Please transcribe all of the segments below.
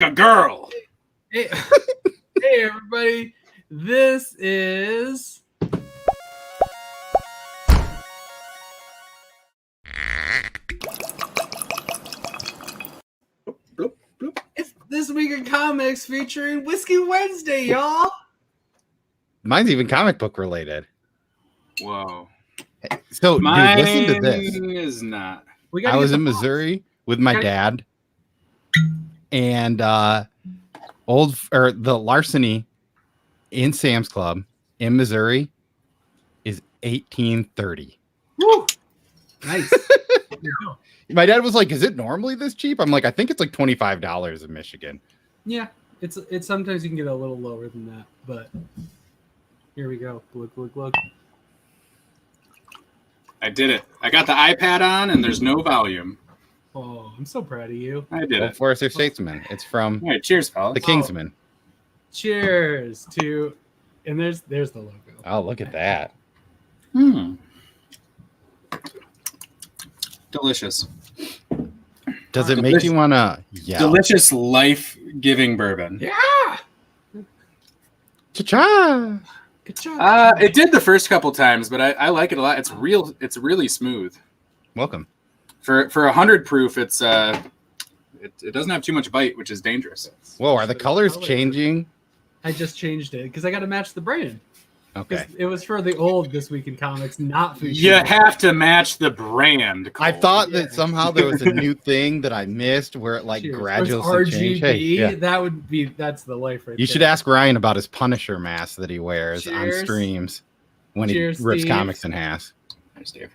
a girl. Hey, hey everybody, this is it's This Week in Comics featuring Whiskey Wednesday, y'all. Mine's even comic book related. Whoa. So, Mine dude, listen to this. Is not. I was in Missouri with my dad, and the larceny in Sam's Club in Missouri is $18.30. Woo! Nice. My dad was like, "Is it normally this cheap?" I'm like, "I think it's like $25 in Michigan." Yeah, it's sometimes you can get a little lower than that, but here we go. Look. I did it. I got the iPad on, and there's no volume. Oh, I'm so proud of you. I did it. Forester Statesman. It's from All right, cheers, fellas. the Kingsman. Cheers to, and there's the logo. Oh, look at that. Delicious. Does it make you want to yell? Delicious, life-giving bourbon. Yeah. Cha-cha! Good job. It did the first couple times, but I like it a lot. It's really smooth. Welcome. For 100 proof, it doesn't have too much bite, which is dangerous. Whoa, are the colors changing? I just changed it because I got to match the brand. Okay. It was for the old This Week in Comics, not for You have to match the brand, Cole. I thought that somehow there was a new thing that I missed where it like gradually changed. Hey, yeah. That's the life right there. You should ask Ryan about his Punisher mask that he wears on streams when he rips comics in half. Thanks, Dave.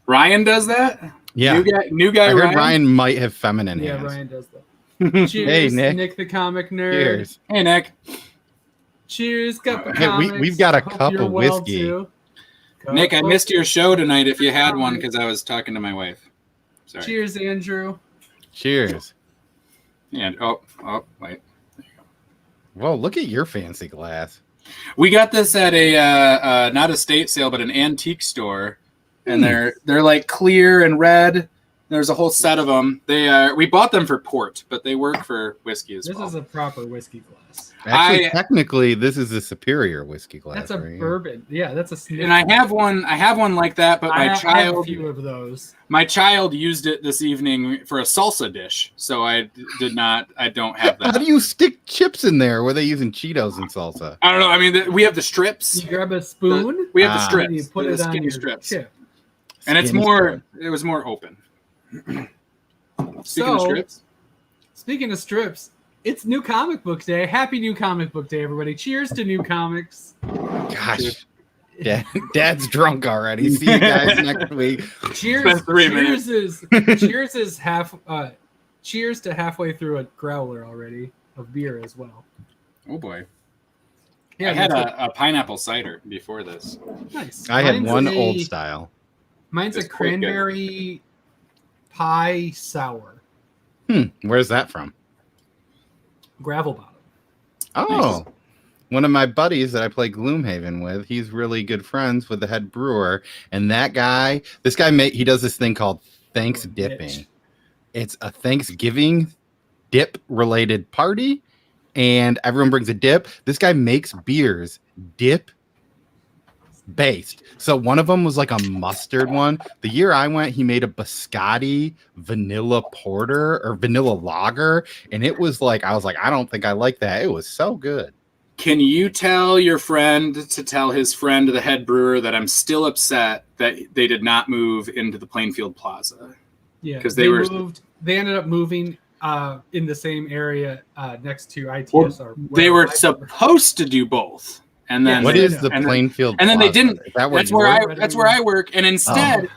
Ryan does that? Yeah. New guy I heard Ryan? Ryan might have feminine hands. Yeah, Ryan does that. Cheers, Hey, Nick. the comic nerd. Cheers. Hey, Nick. Cheers, cup of Hey, comics. we've got a Hope cup you're of well, whiskey. too. Nick, I missed your show tonight if you had one because I was talking to my wife. Sorry. Cheers, Andrew. Cheers. And wait. Whoa, look at your fancy glass. We got this at a not a estate sale, but an antique store, and they're like clear and red. There's a whole set of them. We bought them for port, but they work for whiskey as well. This is a proper whiskey glass. Actually, technically, this is a superior whiskey glass. That's a right bourbon. Yeah, that's a sniff. And I have one like that, but I have a few of those. My child used it this evening for a salsa dish, so I don't have that. How do you stick chips in there? Were they using Cheetos and salsa? I don't know. I mean, we have the strips. You grab a spoon. We have the strips. And you put it on your strips. chip. And it was more open. Speaking of strips, it's New Comic Book Day. Happy New Comic Book Day, everybody. Cheers to new comics. Gosh. Dad's drunk already. See you guys next week. Cheers to halfway through a growler already of beer as well. Oh boy. Yeah, I had a pineapple cider before this. Nice. I had one old style. Mine's a cranberry pie sour. Where's that from? Gravel Bottom. Oh, nice. One of my buddies that I play Gloomhaven with, he's really good friends with the head brewer. And this guy he does this thing called Thanks Dipping. It's a Thanksgiving dip related party, and everyone brings a dip. This guy makes beers dip based. So one of them was like a mustard one. The year I went, he made a biscotti vanilla porter or vanilla lager, and it was like, I was like, I don't think I like that. It was so good. Can you tell your friend to tell his friend, the head brewer, that I'm still upset that they did not move into the Plainfield Plaza? Yeah, because they ended up moving in the same area next to ITS. They were supposed to do both. And then what is the Plainfield? And then they didn't. That's where I work. And instead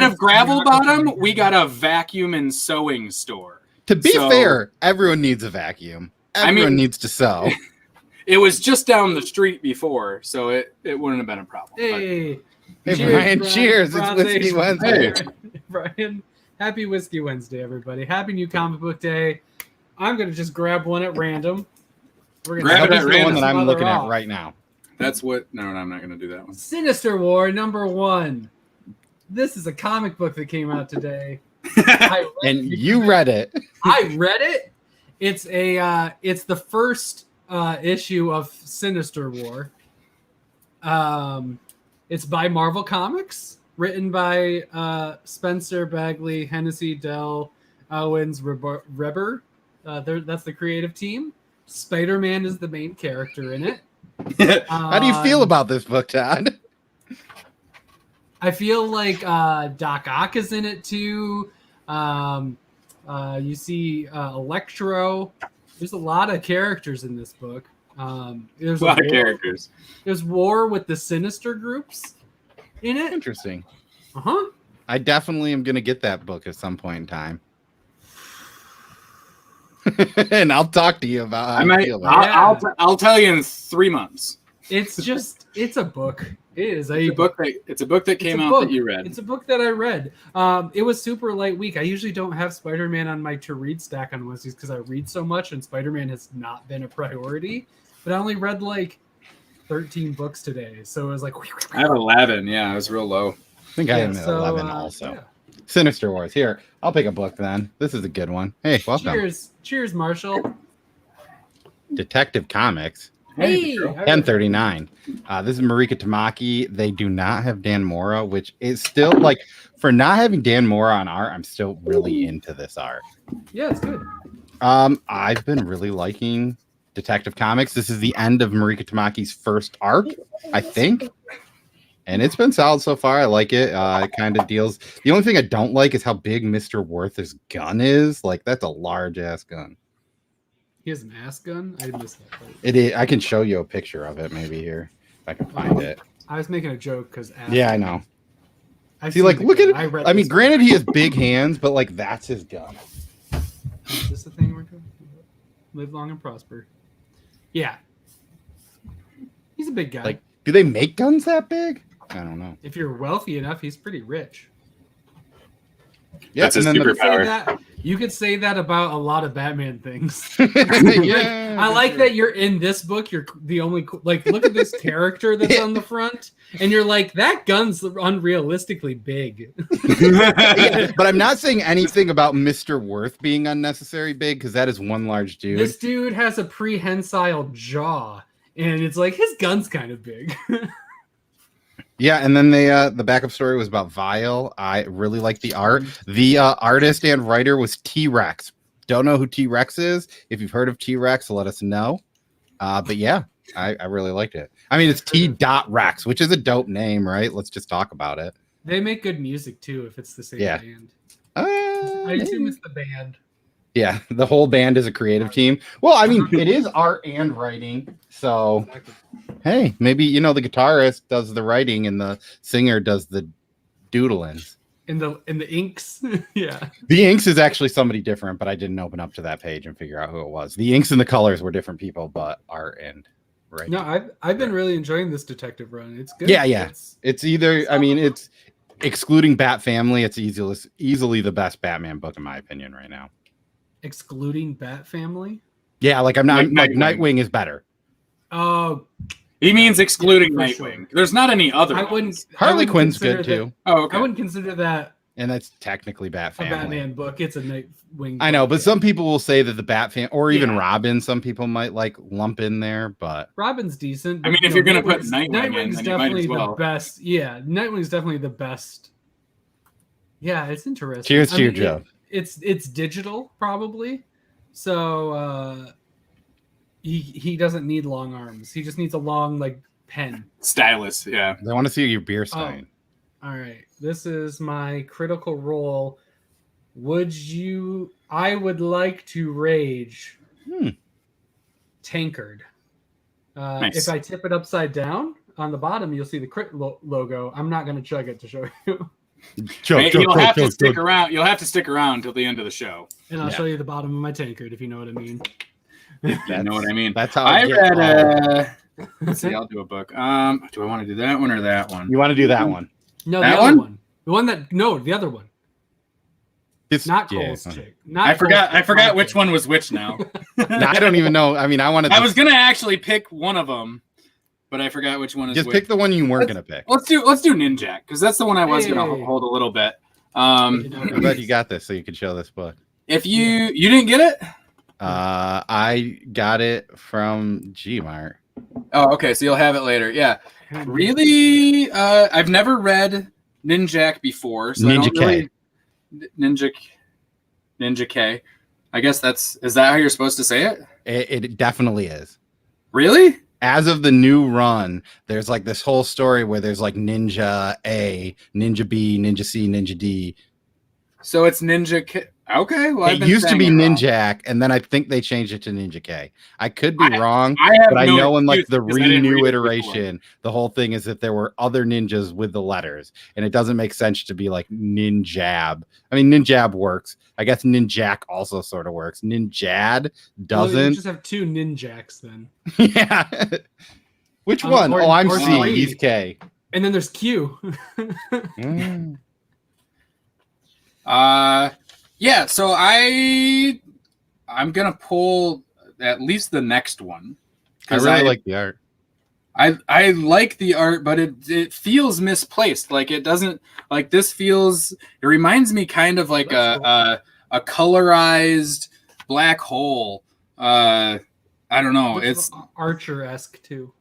of Gravel Bottom, we got a vacuum and sewing store. To be fair, everyone needs a vacuum. Everyone needs to sew. It was just down the street before, so it wouldn't have been a problem. Hey, Brian, cheers. It's Whiskey Wednesday. Brian, happy Whiskey Wednesday, everybody. Happy New Comic Book Day. I'm going to just grab one at random. Grab it at random. One that I'm looking at right now. That's what... No, I'm not going to do that one. Sinister War Number One. This is a comic book that came out today. And you read it. I read it. It's the first issue of Sinister War. It's by Marvel Comics, written by Spencer Bagley, Hennessy, Dell, Owens, Reber. That's the creative team. Spider-Man is the main character in it. How do you feel about this book, Todd? I feel like Doc Ock is in it too. You see Electro. There's a lot of characters in this book. There's a lot of characters. There's war with the Sinister groups in it. Interesting. Uh-huh. I definitely am going to get that book at some point in time. And I'll talk to you about how I feel about it. I'll tell you in 3 months. It's a book. It is a book that came out that you read. It's a book that I read. It was super light week. I usually don't have Spider-Man on my to read stack on Wednesdays because I read so much, and Spider-Man has not been a priority. But I only read like 13 books today, so it was like. I have 11. Yeah, I was real low. I think I am at 11 also. Yeah. Sinister Wars. Here, I'll pick a book then. This is a good one. Hey, welcome. Cheers, Marshall. Detective Comics. Hey, M39. This is Marika Tamaki. They do not have Dan Mora, which is still like for not having Dan Mora on art. I'm still really into this art. Yeah, it's good. I've been really liking Detective Comics. This is the end of Marika Tamaki's first arc, I think. And it's been solid so far. I like it. It kind of deals. The only thing I don't like is how big Mr. Worth's gun is. Like, that's a large ass gun. He has an ass gun? I missed that part. It is. I can show you a picture of it maybe here if I can find it. I was making a joke because yeah, I know. See, like, look at it. I mean, granted, he has big hands, but like, that's his gun. Is this the thing we're doing? Live long and prosper. Yeah. He's a big guy. Like, do they make guns that big? I don't know. If you're wealthy enough, he's pretty rich. Yeah, that's a superpower. You could say that about a lot of Batman things. Yeah, I like that you're in this book. You're the only like. Look at this character that's on the front, and you're like, that gun's unrealistically big. Yeah, but I'm not saying anything about Mr. Worth being unnecessary big because that is one large dude. This dude has a prehensile jaw, and it's like his gun's kind of big. Yeah, and then the backup story was about Vile. I really like the art. The artist and writer was T-Rex. Don't know who T-Rex is. If you've heard of T-Rex, let us know. But yeah, I really liked it. I mean, it's T.Rex, which is a dope name, right? Let's just talk about it. They make good music, too, if it's the same band. I assume it's the band. Yeah, the whole band is a creative team. Well, I mean, it is art and writing. So, hey, maybe, the guitarist does the writing and the singer does the doodlings. In the inks? Yeah. The inks is actually somebody different, but I didn't open up to that page and figure out who it was. The inks and the colors were different people, but art and writing. No, I've been really enjoying this detective run. It's good. Yeah. It's either, I mean, it's excluding Bat Family, it's easily the best Batman book in my opinion right now. Excluding Bat Family? Yeah, like I'm not like Nightwing is better. Oh, he means excluding Nightwing. Sure. There's not any other. Harley Quinn's good too. Oh, okay. I wouldn't consider that. And that's technically Bat Family. A Batman book. It's a Nightwing. I know, but some people will say that the Bat Family, or even Robin, some people might like lump in there. But Robin's decent. I mean, if you're gonna put Nightwing's in, definitely the best. Yeah, Nightwing's definitely the best. Yeah, it's interesting. Cheers to you, Joe. It's digital probably, so he doesn't need long arms. He just needs a long like pen stylus. Yeah, I want to see your beer stein. All right, this is my critical role. I would like to rage. Tankard. Nice. If I tip it upside down on the bottom, you'll see the crit logo. I'm not going to chug it to show you. You'll have to stick around. You'll have to stick around till the end of the show, and I'll show you the bottom of my tankard if you know what I mean. You know what I mean. That's how I read. Let's see. I'll do a book. Do I want to do that one or that one? You want to do that one? No, the other one. The one that the other one. It's not Cole's chick. I forgot which one was which now. No, I don't even know. I mean, I was gonna actually pick one of them. But I forgot which one is just which. pick the one you weren't gonna pick. Let's do Ninjak because that's the one I was gonna hold a little bit. I'm glad you got this so you could show this book. If you didn't get it, I got it from Gmart. oh, okay, so you'll have it later. Yeah, really, I've never read Ninjak before, so Ninja I don't K. Really, Ninja K. I guess is that how you're supposed to say it? It definitely is. Really? As of the new run, there's like this whole story where there's like Ninja A, Ninja B, Ninja C, Ninja D. So it's Ninja K. Okay, well, It used to be Ninjak, and then I think they changed it to Ninja K. I could be wrong, but I know in like the renew iteration, the whole thing is that there were other ninjas with the letters, and it doesn't make sense to be like Ninjab. I mean, Ninjab works. I guess Ninjak also sort of works. Ninjad doesn't. Well, you just have two Ninjaks then. Yeah. Which one? I'm C. He's K. And then there's Q. Yeah, so I'm gonna pull at least the next one. I really like the art. I like the art, but it feels misplaced. Like it doesn't like this feels. It reminds me kind of like a colorized black hole. I don't know. It's Archer-esque too.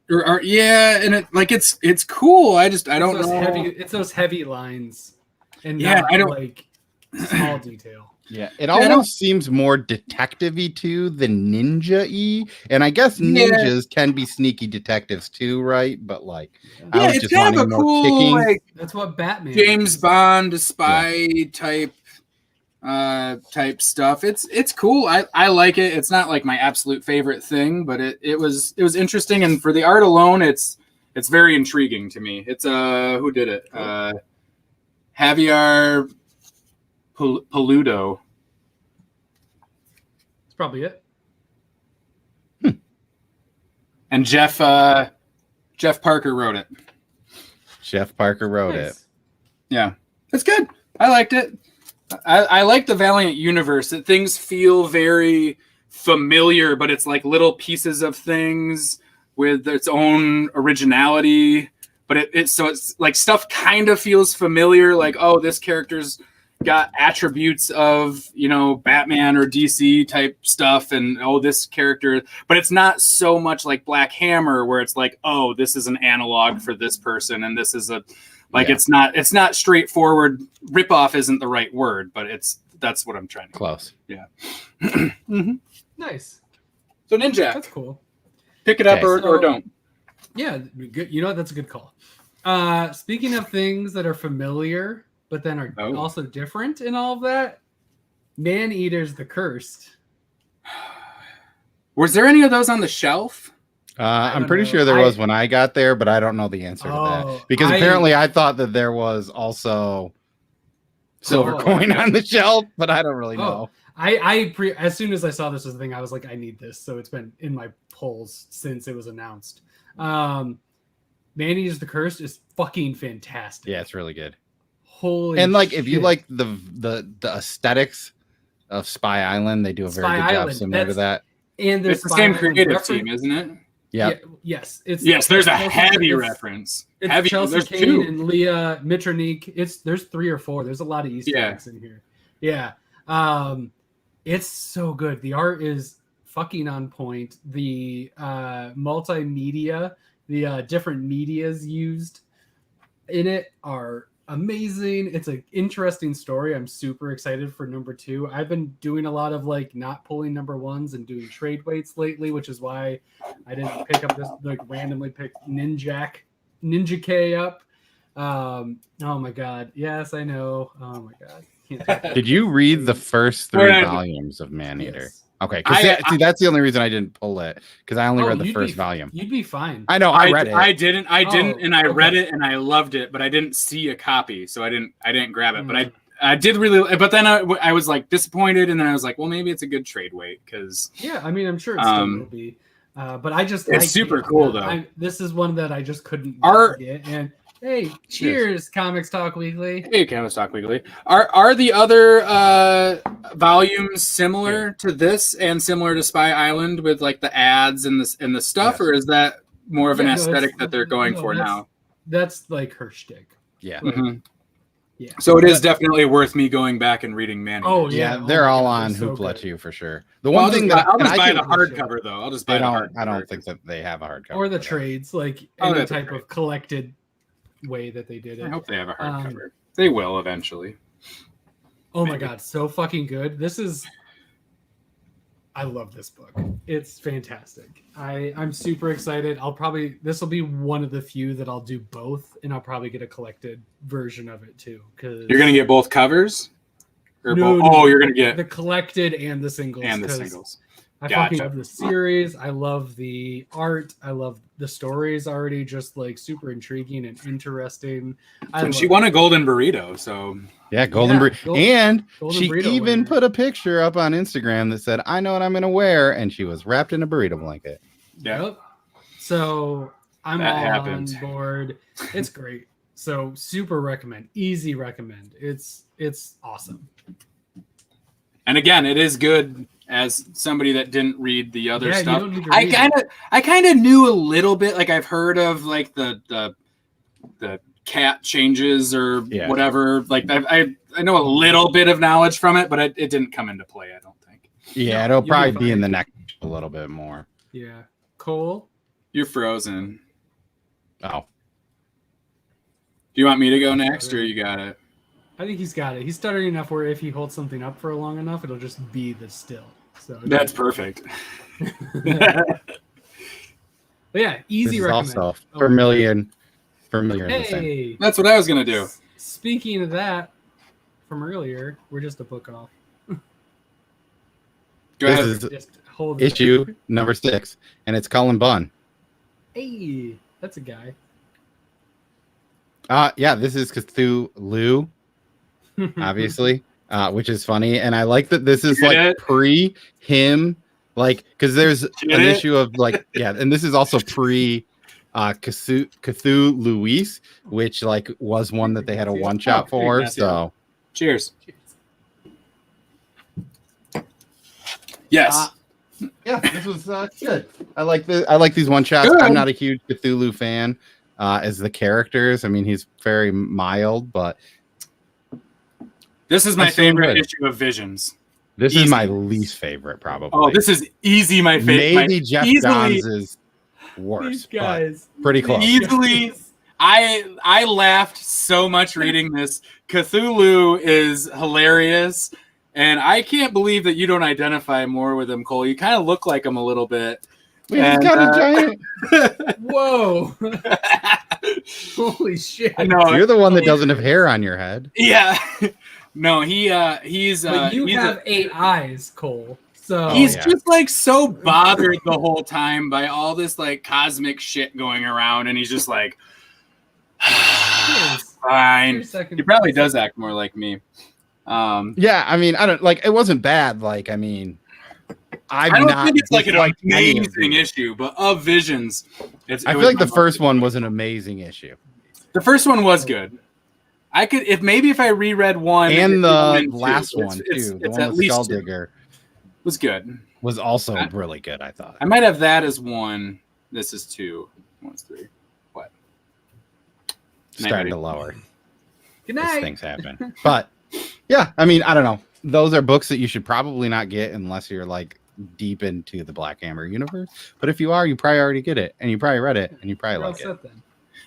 Yeah, and it's cool. I don't know. It's those heavy lines, and yeah, I don't like small detail. Yeah, it almost seems more detective-y too than ninja-y, and I guess ninjas can be sneaky detectives too, right? But like, I was just wanting more cool, kicking. like, that's what Batman James Bond spy type stuff. It's cool. I like it. It's not like my absolute favorite thing, but it was interesting, and for the art alone, it's very intriguing to me. It's who did it? Javier Peludo. That's probably it. And Jeff Parker wrote it. Jeff Parker wrote it. Yeah, it's good. I liked it. I like the Valiant universe. That things feel very familiar, but it's like little pieces of things with its own originality. But it's like stuff kind of feels familiar. Like, oh, this character's got attributes of, Batman or DC type stuff, and this character, but it's not so much like Black Hammer where it's like, oh, this is an analog for this person, and this is it's not straightforward. Ripoff isn't the right word, but that's what I'm trying to close. Yeah. Mm-hmm. Nice. So Ninja, that's cool. Pick it up or don't. Yeah, good. That's a good call. Speaking of things that are familiar but then are also different in all of that, Man-Eater's The Cursed. Was there any of those on the shelf? I'm pretty sure there was when I got there, but I don't know the answer to that. Because apparently I thought that there was also silver coin on the shelf, but I don't really know. As soon as I saw this was a thing, I was like, I need this. So it's been in my polls since it was announced. Man-Eater's The Cursed is fucking fantastic. Yeah, it's really good. Holy shit. If you like the aesthetics of Spy Island, they do a very good job similar to that. And it's the same creative team, isn't it? Yeah. Yes. There's a heavy reference. It's heavy. Chelsea Kane and Leah Mitronique. There's 3 or 4. There's a lot of Easter eggs in here. Yeah. It's so good. The art is fucking on point. The multimedia, the different medias used in it are amazing. It's an interesting story. I'm super excited for number 2. I've been doing a lot of not pulling number 1s and doing trade weights lately, which is why I didn't pick up this, randomly pick Ninja K up. Oh my god. Yes, I know. Oh my god. Did you read the first 3 volumes of Man-Eater? Yes. Okay, because that's the only reason I didn't pull it, because I only read the first volume. You'd be fine. I know, I read it. I didn't, and I read it and I loved it, but I didn't see a copy, so I didn't grab it. But I did really, but then I was disappointed, and then I was like, well, maybe it's a good trade weight, because I'm sure it still will be. But it's super cool though. This is one that I just couldn't get, and. Hey, cheers, Comics Talk Weekly. Hey, Comics Talk Weekly. Are the other volumes similar to this and similar to Spy Island with the ads and the stuff, or is that more of an aesthetic that they're going for now? That's her shtick. Yeah. Yeah. So it is definitely worth me going back and reading Manny. Oh Yeah, yeah, they're my all God, on they're so Hoopla good. too for sure. The one I'll thing just, that I'll and just I buy can, the hardcover though. I'll just buy I the don't hardcover. think that they have a hardcover. Or the for that. trades, like Oh, any that's type great. of collected way that they did it. I hope they have a hardcover. They will eventually. Oh my Maybe. God, so fucking good. I love this book. It's fantastic. I'm super excited. This will be one of the few that I'll do both, and I'll probably get a collected version of it too. Because You're gonna get both covers? Or No, both? no, Oh, you're gonna get the collected and the singles. and the 'cause singles. I Gotcha. fucking love the series. I love the art. I love the stories already just like super intriguing and interesting. And she won a golden burrito, so Yeah, Golden Yeah, Burrito. And Golden she Burrito even winner. put a picture up on Instagram that said, I know what I'm going to wear. And she was wrapped in a burrito blanket. yeah. Yep. So I'm That all happened. on board. It's great. So super recommend. Easy recommend. It's awesome. And again, it is good as somebody that didn't read the other Yeah, you stuff. don't need to read I kind of knew a little bit. Like I've heard of like the cat changes or Yeah. whatever. Like I know a little bit of knowledge from it, but it didn't come into play. I don't think. Yeah, No, it'll you'll be probably be in fine. the next a little bit more. Yeah. Cole. You're frozen. Oh, Do you want me to go next, or you got it? I think he's got it. He's stuttering enough where if he holds something up for long enough, it'll just be the still. So That's perfect. But yeah, easy this is recommend. also Oh, familiar in the same. Hey, That's what I was gonna do. speaking of that, from earlier, we're just a book off. Go This ahead. is Just hold it. issue number 6, and it's Cullen Bunn. Hey, that's a guy. Yeah, this is Cthulhu, obviously, which is funny. And I like that this is Get like it? pre him, like, because there's Get an it? issue of like, yeah, and this is also pre Cthulhu Luis, which like was one that they had a one shot for. Matthew. So Cheers. Yes. yeah, this was good. I like these one shots. Good. I'm not a huge Cthulhu fan as the characters. I mean, he's very mild, but This is my That's so favorite good. issue of Visions. this Easy. is my least favorite, probably. Oh, this is easy. My favorite. Maybe Jeff Johns is worse. These guys. but pretty close. Easily. I laughed so much reading this. Cthulhu is hilarious, and I can't believe that you don't identify more with him, Cole. You kind of look like him a little bit. He's And, got a giant. Whoa. Holy shit. I know. You're the one that doesn't have hair on your head. Yeah. No, he's But you he's have 8 eyes, Cole. So he's yeah. just like so bothered the whole time by all this like cosmic shit going around, and he's just like, Cheers. fine. Cheers, second. He probably does act more like me. Yeah, I mean, I don't like. It wasn't bad. Like, I mean, I don't think it's like an disliked any of amazing these. issue, but of Visions, I feel like the first one was an amazing issue, The first one was good. I could if I reread one and the two, last it's- one too, it's the at one with least two. Skulldigger, was good. was also I- really good. I thought. I might have that as 1. This is 2. 1's 3. What? Starting to lower. Good As night. things happen, but yeah, I mean, I don't know. Those are books that you should probably not get unless you're like deep into the Black Hammer universe. But if you are, you probably already get it, and you probably read it, and you probably You're all like it. set then.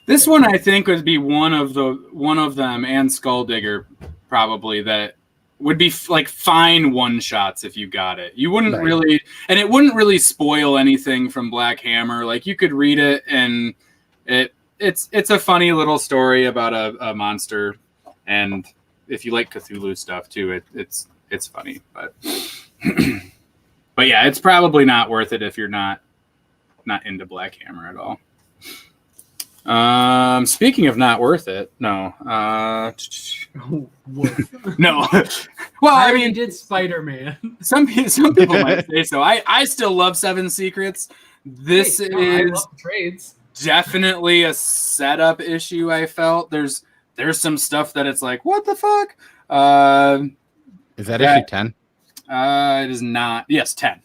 This one I think would be one of them and Skulldigger probably that would be like fine one shots if you got it. You wouldn't Right. really, and it wouldn't really spoil anything from Black Hammer. Like you could read it and it's a funny little story about a monster, and if you like Cthulhu stuff too, it's funny. But but yeah, it's probably not worth it if you're not into Black Hammer at all. Speaking of not worth it, no. Oh, woof. No. Well, I I mean, did Spider-Man. some people might say so. I still love Seven Secrets. This Hey, no, I is love the trades. definitely a setup issue. I felt there's some stuff that it's like, what the fuck? Is that Yeah. issue 10? It is not. Yes, 10.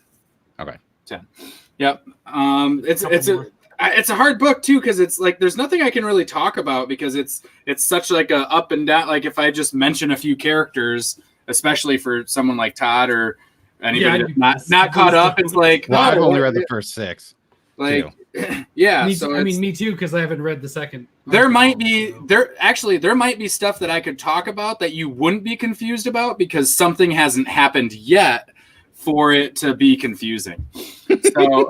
Okay. 10. Yep. It's Couple a more. it's a hard book too, because it's like there's nothing I can really talk about because it's such like a up and down. Like if I just mention a few characters, especially for someone like Todd or anybody that's not caught up, it's like well, I've only read the first 6. Like yeah, me too, because I haven't read the second. There might be stuff that I could talk about that you wouldn't be confused about because something hasn't happened yet for it to be confusing. So,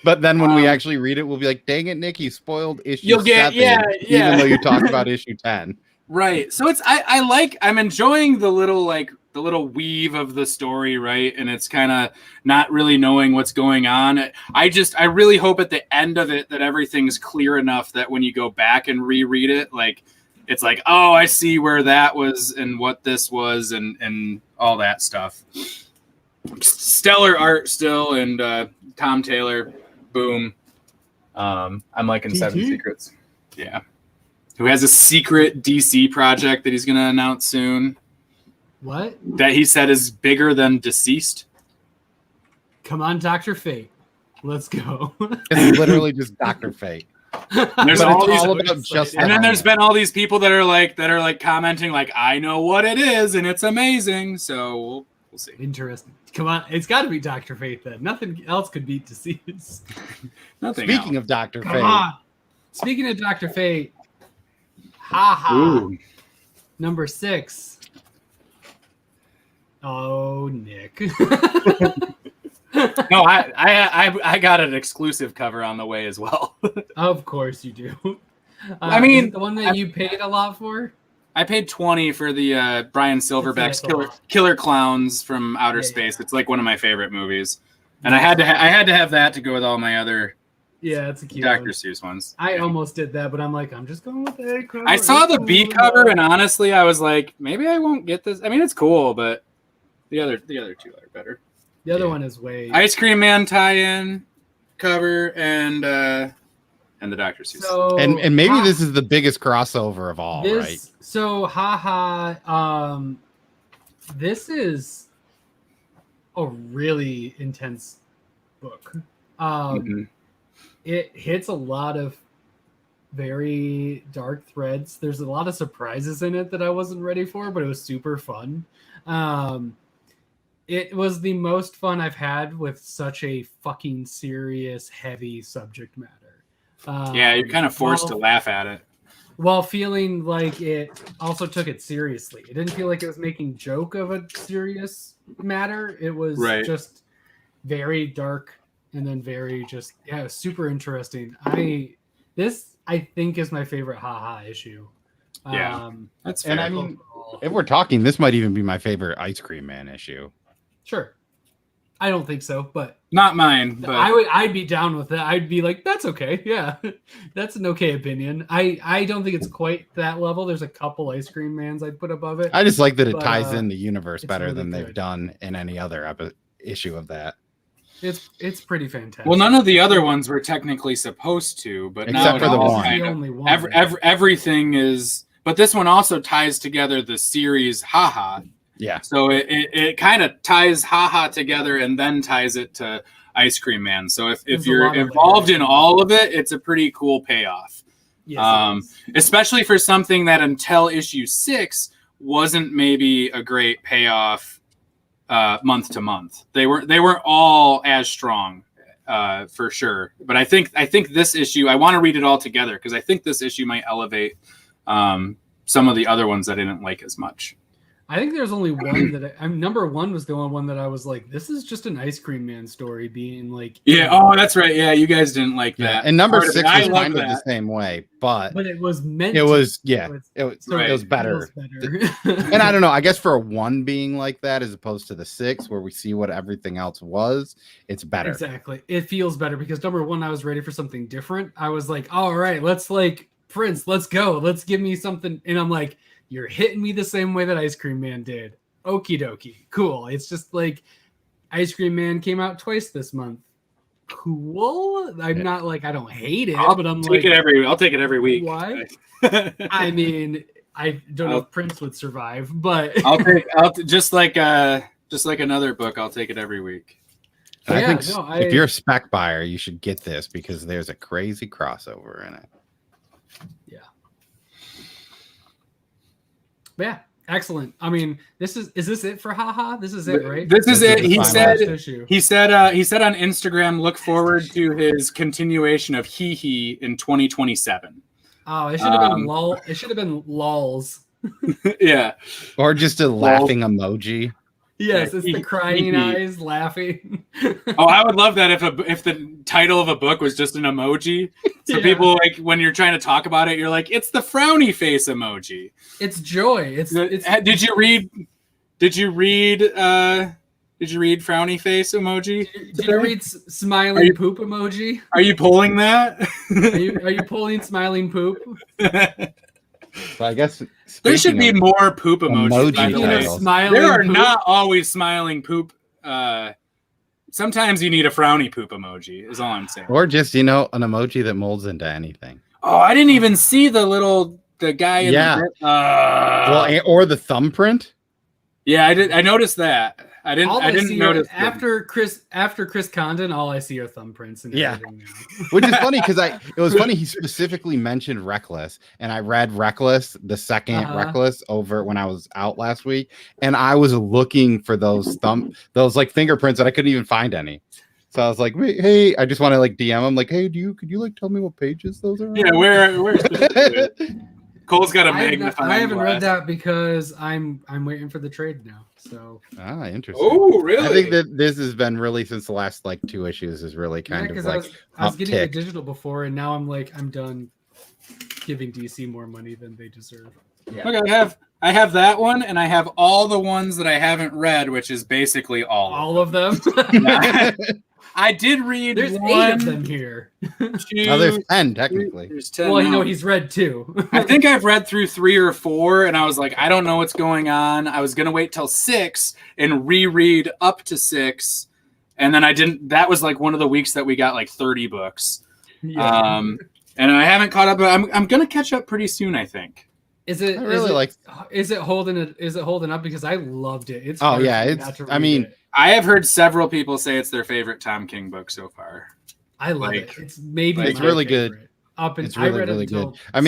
but then when we actually read it, we'll be like, "Dang it, Nick, you spoiled issue 7, even though you talked about issue 10." Right. So I'm enjoying the little weave of the story, right? And it's kind of not really knowing what's going on. I really hope at the end of it that everything's clear enough that when you go back and reread it, like it's like, oh, I see where that was and what this was and all that stuff. Stellar art still, and Tom Taylor, boom. I'm liking Seven Secrets. Yeah. Who has a secret DC project that he's going to announce soon. What? That he said is bigger than Deceased. Come on, Dr. Fate. Let's go. It's literally just Dr. Fate. There's and then there's been all these people that are like commenting like, I know what it is and it's amazing. So we'll see. Interesting. Come on, it's got to be Dr. Fate then. Nothing else could beat Deceased. Speaking of Dr. Fate. On. Speaking of Dr. Fate. Ooh. Number 6. Oh, Nick. No, I got an exclusive cover on the way as well. Of course you do. I mean, the one that you paid a lot for. I paid $20 for the Brian Silverback's Killer Clowns from Outer Space. Yeah. It's like one of my favorite movies, and I had to have that to go with all my other. Yeah, it's a cute Dr. Seuss ones. I almost did that, but I'm like, I'm just going with the A cover. I saw the B cover, and honestly, I was like, maybe I won't get this. I mean, it's cool, but the other two are better. The other one is way Ice Cream Man tie-in cover and the Dr. Seuss. So, and maybe this is the biggest crossover of all, right? So, this is a really intense book. It hits a lot of very dark threads. There's a lot of surprises in it that I wasn't ready for, but it was super fun. It was the most fun I've had with such a fucking serious, heavy subject matter. Yeah, you're kind of forced to laugh at it. While feeling like it also took it seriously. It didn't feel like it was making joke of a serious matter. It was just very dark and then very just, it was super interesting. This I think is my favorite issue. Yeah, that's fair. And I mean, if we're talking, this might even be my favorite Ice Cream Man issue. Sure. I don't think so, but not mine. But I'd be down with it. I'd be like, that's okay. Yeah, that's an okay opinion. I don't think it's quite that level. There's a couple Ice Cream Mans I'd put above it. I just like that it ties in the universe better really than they've done in any other issue of that. It's pretty fantastic. Well, none of the other ones were technically supposed to, but except for the one. The only one. Everything is. But this one also ties together the series Yeah. So it kind of ties together and then ties it to Ice Cream Man. So if you're involved in all of it, it's a pretty cool payoff. Yes, especially for something that until issue 6 wasn't maybe a great payoff month to month. They weren't all as strong for sure. But I think this issue, I want to read it all together because I think this issue might elevate some of the other ones that I didn't like as much. I think there's only one that number 1 was the only one that I was like, this is just an Ice Cream Man story being like. Yeah. Oh, that's right. Yeah. You guys didn't like that. And number 6 was kind of the same way, but it was meant. It was better. And I don't know. I guess for a 1 being like that, as opposed to the 6 where we see what everything else was, it's better. Exactly. It feels better because number 1, I was ready for something different. I was like, all right, let's Prince, let's go. Let's give me something. And I'm like, you're hitting me the same way that Ice Cream Man did. Okie dokie. Cool. It's just like Ice Cream Man came out twice this month. Cool. I'm not like, I don't hate it, but I'm like, I'll take it every week. Why? I mean, I don't know if Prince would survive, but I'll just like another book. I'll take it every week. I Yeah, think no, if you're a spec buyer, you should get this because there's a crazy crossover in it. Yeah, excellent. I mean, is this it for haha? This is it, right? This is it. the He final said issue. he said on Instagram, look forward to his continuation of Hee Hee in 2027. Oh, it should have been lol. It should have been lols. Yeah. Or just a laughing emoji. Yes, Yeah, it's the crying eyes laughing. Oh, I would love that if the title of a book was just an emoji. So Yeah. people, like, when you're trying to talk about it, you're like, it's the frowny face emoji. It's joy. It's Did you read frowny face emoji? Did you read smiling poop emoji? Are you pulling that? Are you pulling smiling poop? So I guess There should be more poop emojis. By the Emoji way. titles. Smiling There are poop? not always smiling poop. Sometimes you need a frowny poop emoji, is all I'm saying. Or just, an emoji that molds into anything. Oh, I didn't even see the guy in the Or the thumbprint. Yeah, I noticed that. I didn't notice after Chris Condon. All I see are thumbprints and everything now. Which is funny because it was funny he specifically mentioned Reckless, and I read Reckless, the second Reckless, over when I was out last week, and I was looking for those like fingerprints that I couldn't even find any. So I was like, hey, I just want to like DM him, like, hey, could you like tell me what pages those are? Yeah, where's Cole's got a magnifying I haven't glass. read that because I'm waiting for the trade now. So interesting. Oh, really? I think that this has been really since the last like 2 issues is really kind of like I was getting the uptick. digital before, and now I'm done giving DC more money than they deserve. Yeah. Okay, I have that one, and I have all the ones that I haven't read, which is basically all of them. I did read. There's one, 8 of them here. 2, there's 10 technically. There's 10. Well, now. he's read 2. I think I've read through 3 or 4, and I was like, I don't know what's going on. I was gonna wait till 6 and reread up to 6, and then I didn't. That was like one of the weeks that we got like 30 books. Yeah. And I haven't caught up, but I'm gonna catch up pretty soon, I think. Is it? I really Is it holding it? Is it holding up? Because I loved it. It's. Oh hard yeah, for me it's. not to I read mean, it. I have heard several people say it's their favorite Tom King book so far. I love it. It's maybe it's my really favorite. good. It's really really good. I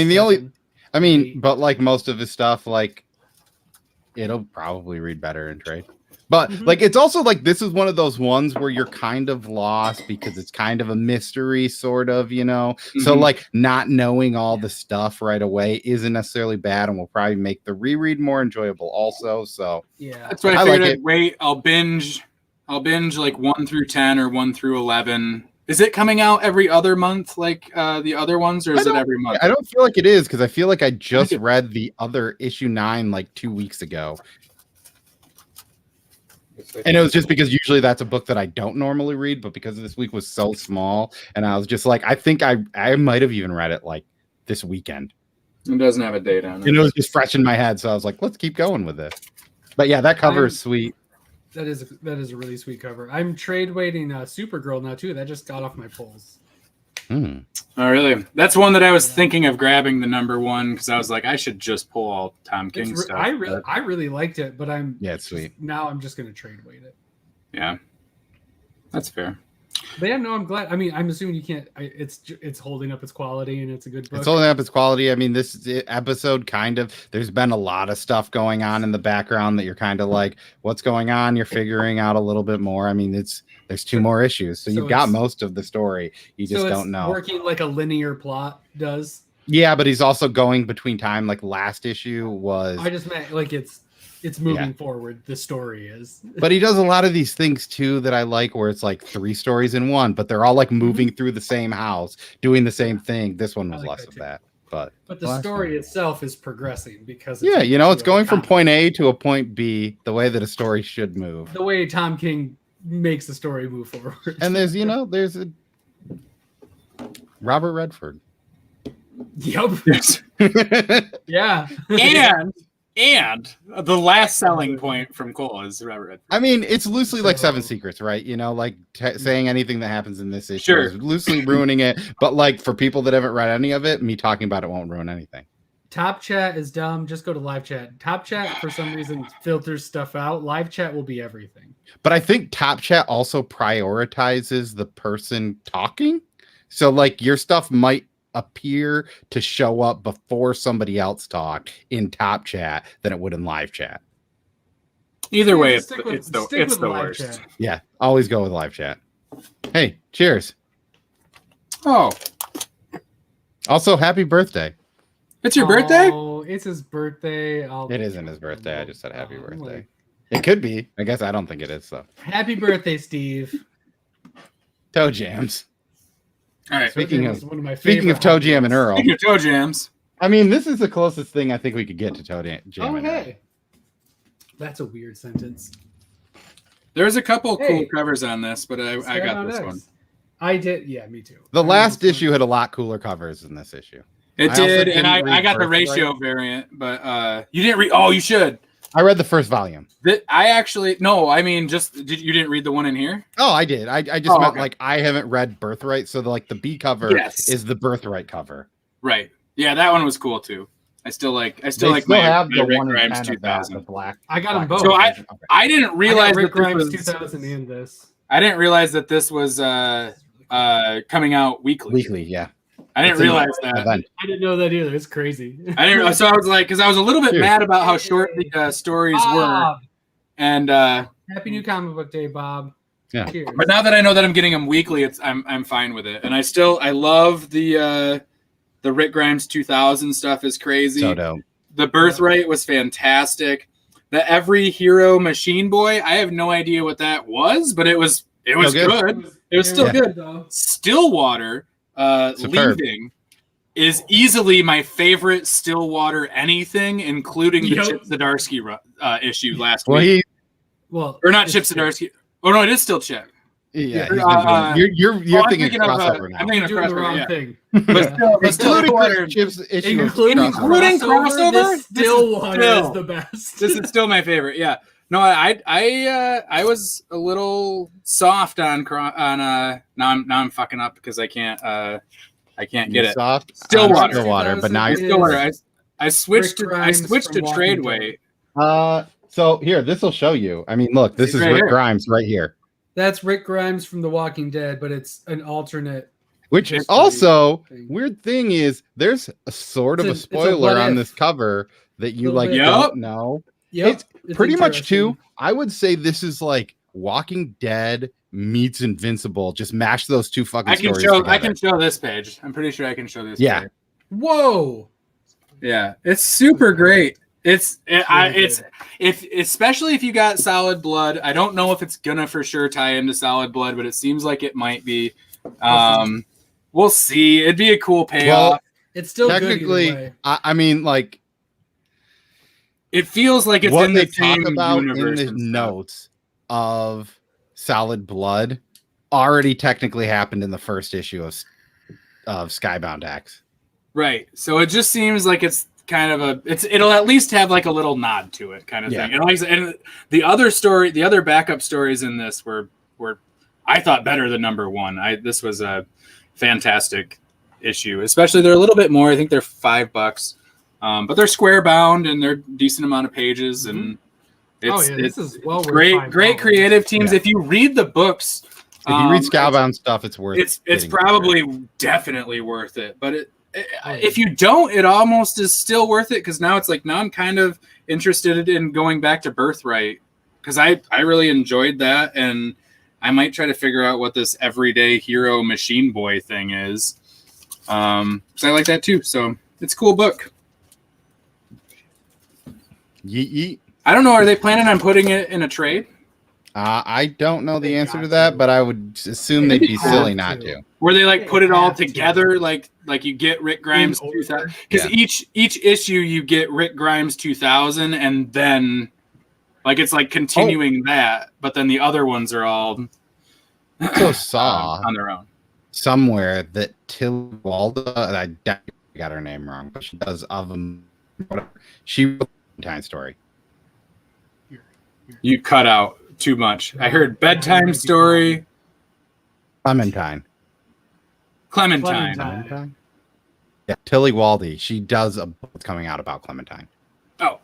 but like most of his stuff, like it'll probably read better in trade. But like it's also like this is one of those ones where you're kind of lost because it's kind of a mystery, sort of, So like not knowing all the stuff right away isn't necessarily bad, and will probably make the reread more enjoyable. Also, so yeah, that's why I figured I'd wait. I'll binge like 1 through 10 or 1 through 11. Is it coming out every other month like the other ones, or is it every month? I don't feel like it is because I feel like I just read the other issue 9 like 2 weeks ago. And it was just because usually that's a book that I don't normally read, but because this week was so small, and I was just like, I think I might have even read it like this weekend. It doesn't have a date on it. And it was just fresh in my head, so I was like, let's keep going with this. But yeah, that cover is sweet. That is a really sweet cover. I'm trade waiting Supergirl now too. That just got off my polls. Oh, really? That's one that I was thinking of grabbing the number 1 because I was like, I should just pull all Tom King stuff. I really liked it, but it's sweet. Now I'm just gonna trade weight it. Yeah, that's fair. But yeah, no, I'm glad. I mean, I'm assuming you can't. It's holding up its quality and it's a good book. It's holding up its quality. I mean, this episode kind of. There's been a lot of stuff going on in the background that you're kind of like, what's going on? You're figuring out a little bit more. I mean, there's 2 more issues, so you've got most of the story. You just don't know. Working like a linear plot does. Yeah, but he's also going between time. Like last issue was. I just meant like it's moving forward. The story is. But he does a lot of these things too that I like, where it's like 3 stories in one, but they're all like moving through the same house, doing the same thing. This one was less of that, but the story itself is progressing because it's going from point A to a point B the way that a story should move. The way Tom King makes the story move forward. And there's a Robert Redford. Yep. Yeah. And the last selling point from Cole is Robert Redford. I mean, it's loosely like 7 Secrets, right? Like saying anything that happens in this issue is loosely ruining it. But like for people that haven't read any of it, me talking about it won't ruin anything. Top Chat is dumb. Just go to live chat. Top Chat, for some reason, filters stuff out. Live chat will be everything. But I think Top Chat also prioritizes the person talking. So like your stuff might appear to show up before somebody else talk in Top Chat than it would in live chat. Either way, Stick it's with the live worst. chat. Yeah, always go with live chat. Hey, cheers. Oh, Also, happy birthday. it's your birthday? Oh, it's his birthday. It isn't his birthday. I just said happy I'm birthday. like, It could be. I guess I don't think it is, though. happy birthday, Steve. Toe jams. All right. Speaking Birthday was one of my Speaking of favorite Toe Jam and holidays. Earl, Speaking of toe jams, I mean, this is the closest thing I think we could get to Toe Jam Oh, and Earl. hey. That's a weird sentence. there's a couple Hey. cool covers on this, but I got Skybound this X. one. I did. Yeah, me too. The I last remember issue had a lot cooler covers than this issue. It I also did, didn't and I read got the Birthright. ratio variant, but you didn't read. Oh, you should. I read the first volume. I actually no. I mean, you didn't read the one in here? Oh, I did. I just Oh, meant okay. like I haven't read Birthright, so the B cover Yes. is the Birthright cover. Right. Yeah, that one was cool too. I still like They my have the Rick 1 in Grimes 10 of that, the 2000. black. I got them black both. So version. Okay. I didn't I realize got Rick that this Grimes was 2000 in this. I didn't realize that this was coming out weekly. Weekly, yeah. I didn't It's an realize that. event. I didn't know that either. It's crazy. I didn't. So I was like, because I was a little bit Dude. mad about how short the stories were, Bob, and happy new comic book day, Bob. Yeah. Cheers. but now that I know that I'm getting them weekly, I'm fine with it. And I love the Rick Grimes 2000 stuff is crazy. So dope. The Birthright was fantastic. The Every Hero Machine Boy, I have no idea what that was, but it was good. good. It was still Yeah. good. though. Stillwater Superb. leaving is easily my favorite Stillwater anything, including the Yep. Chip Zdarsky issue last Well, week. Well, Or not it's Chip true. Zdarsky. Oh no, it is still Chip. Yeah, Yeah, he's been doing, you're I'm thinking of crossover now. I'm thinking You're of doing the wrong crossover. Yeah. thing. But Yeah. still, but Including Stillwater. Chip's issue of Including crossover. Including crossover? this Stillwater Still. is the best. This is still my favorite. Yeah. No, I was a little soft on now I'm fucking up because I can't get it. Soft Stillwater. Stillwater, but now It you're Stillwater. I switched Rick to Grimes from Walking Tradeway. So here, this will show you. I mean, look, this It's is right Rick here. Grimes right here. That's Rick Grimes from The Walking Dead, but it's an alternate. Which History also thing. weird thing is there's a sort of a It's a spoiler what on if. this cover that you Little like bit. don't know. Yep, It's pretty much interesting. too. I would say this is like Walking Dead meets Invincible. Just mash those two fucking I can stories show. together. I can show this page. I'm pretty sure I can show this. Yeah. page. Whoa! Yeah. It's super great. It's really if especially if you got Solid Blood. I don't know if it's gonna for sure tie into Solid Blood, but it seems like it might be. We'll see. It'd be a cool payoff. It's still Technically, good either way. I mean, like It feels like it's what in they the same talk about in universe the and stuff. notes of Solid Blood already technically happened in the first issue of Skybound X. Right. So it just seems like it's kind of it'll at least have like a little nod to it kind of Yeah. thing. And, like I said, and the other backup stories in this were I thought better than number one. This was a fantastic issue, especially they're a little bit more. I think they're $5, but they're square bound and they're decent amount of pages and it's This is well worth great $5. creative teams. Yeah. If you read the books, If you read Skybound stuff, it's worth. it's getting probably definitely worth it. But yeah. if you don't, it almost is still worth it because now I'm kind of interested in going back to Birthright because I really enjoyed that and I might try to figure out what this everyday hero machine boy thing is. Because I like that too. So it's a cool book. Yeet, yeet. I don't know. Are they planning on putting it in a trade? I don't know the They answer got to that, to. but I would assume they'd be They silly have not to. to. Where they like They put it all have to. together, like you get Rick Grimes In order. 2000, because Yeah. each issue you get Rick Grimes 2000, and then like it's like continuing that, but then the other ones are all I also saw on their own. somewhere that Tilly Walda, I definitely got her name wrong, but she does of them. She wrote the Time Story. You cut out too much. I heard bedtime story, Clementine. Clementine. Clementine. Yeah, Tilly Waldy. She does a book that's coming out about Clementine. Oh,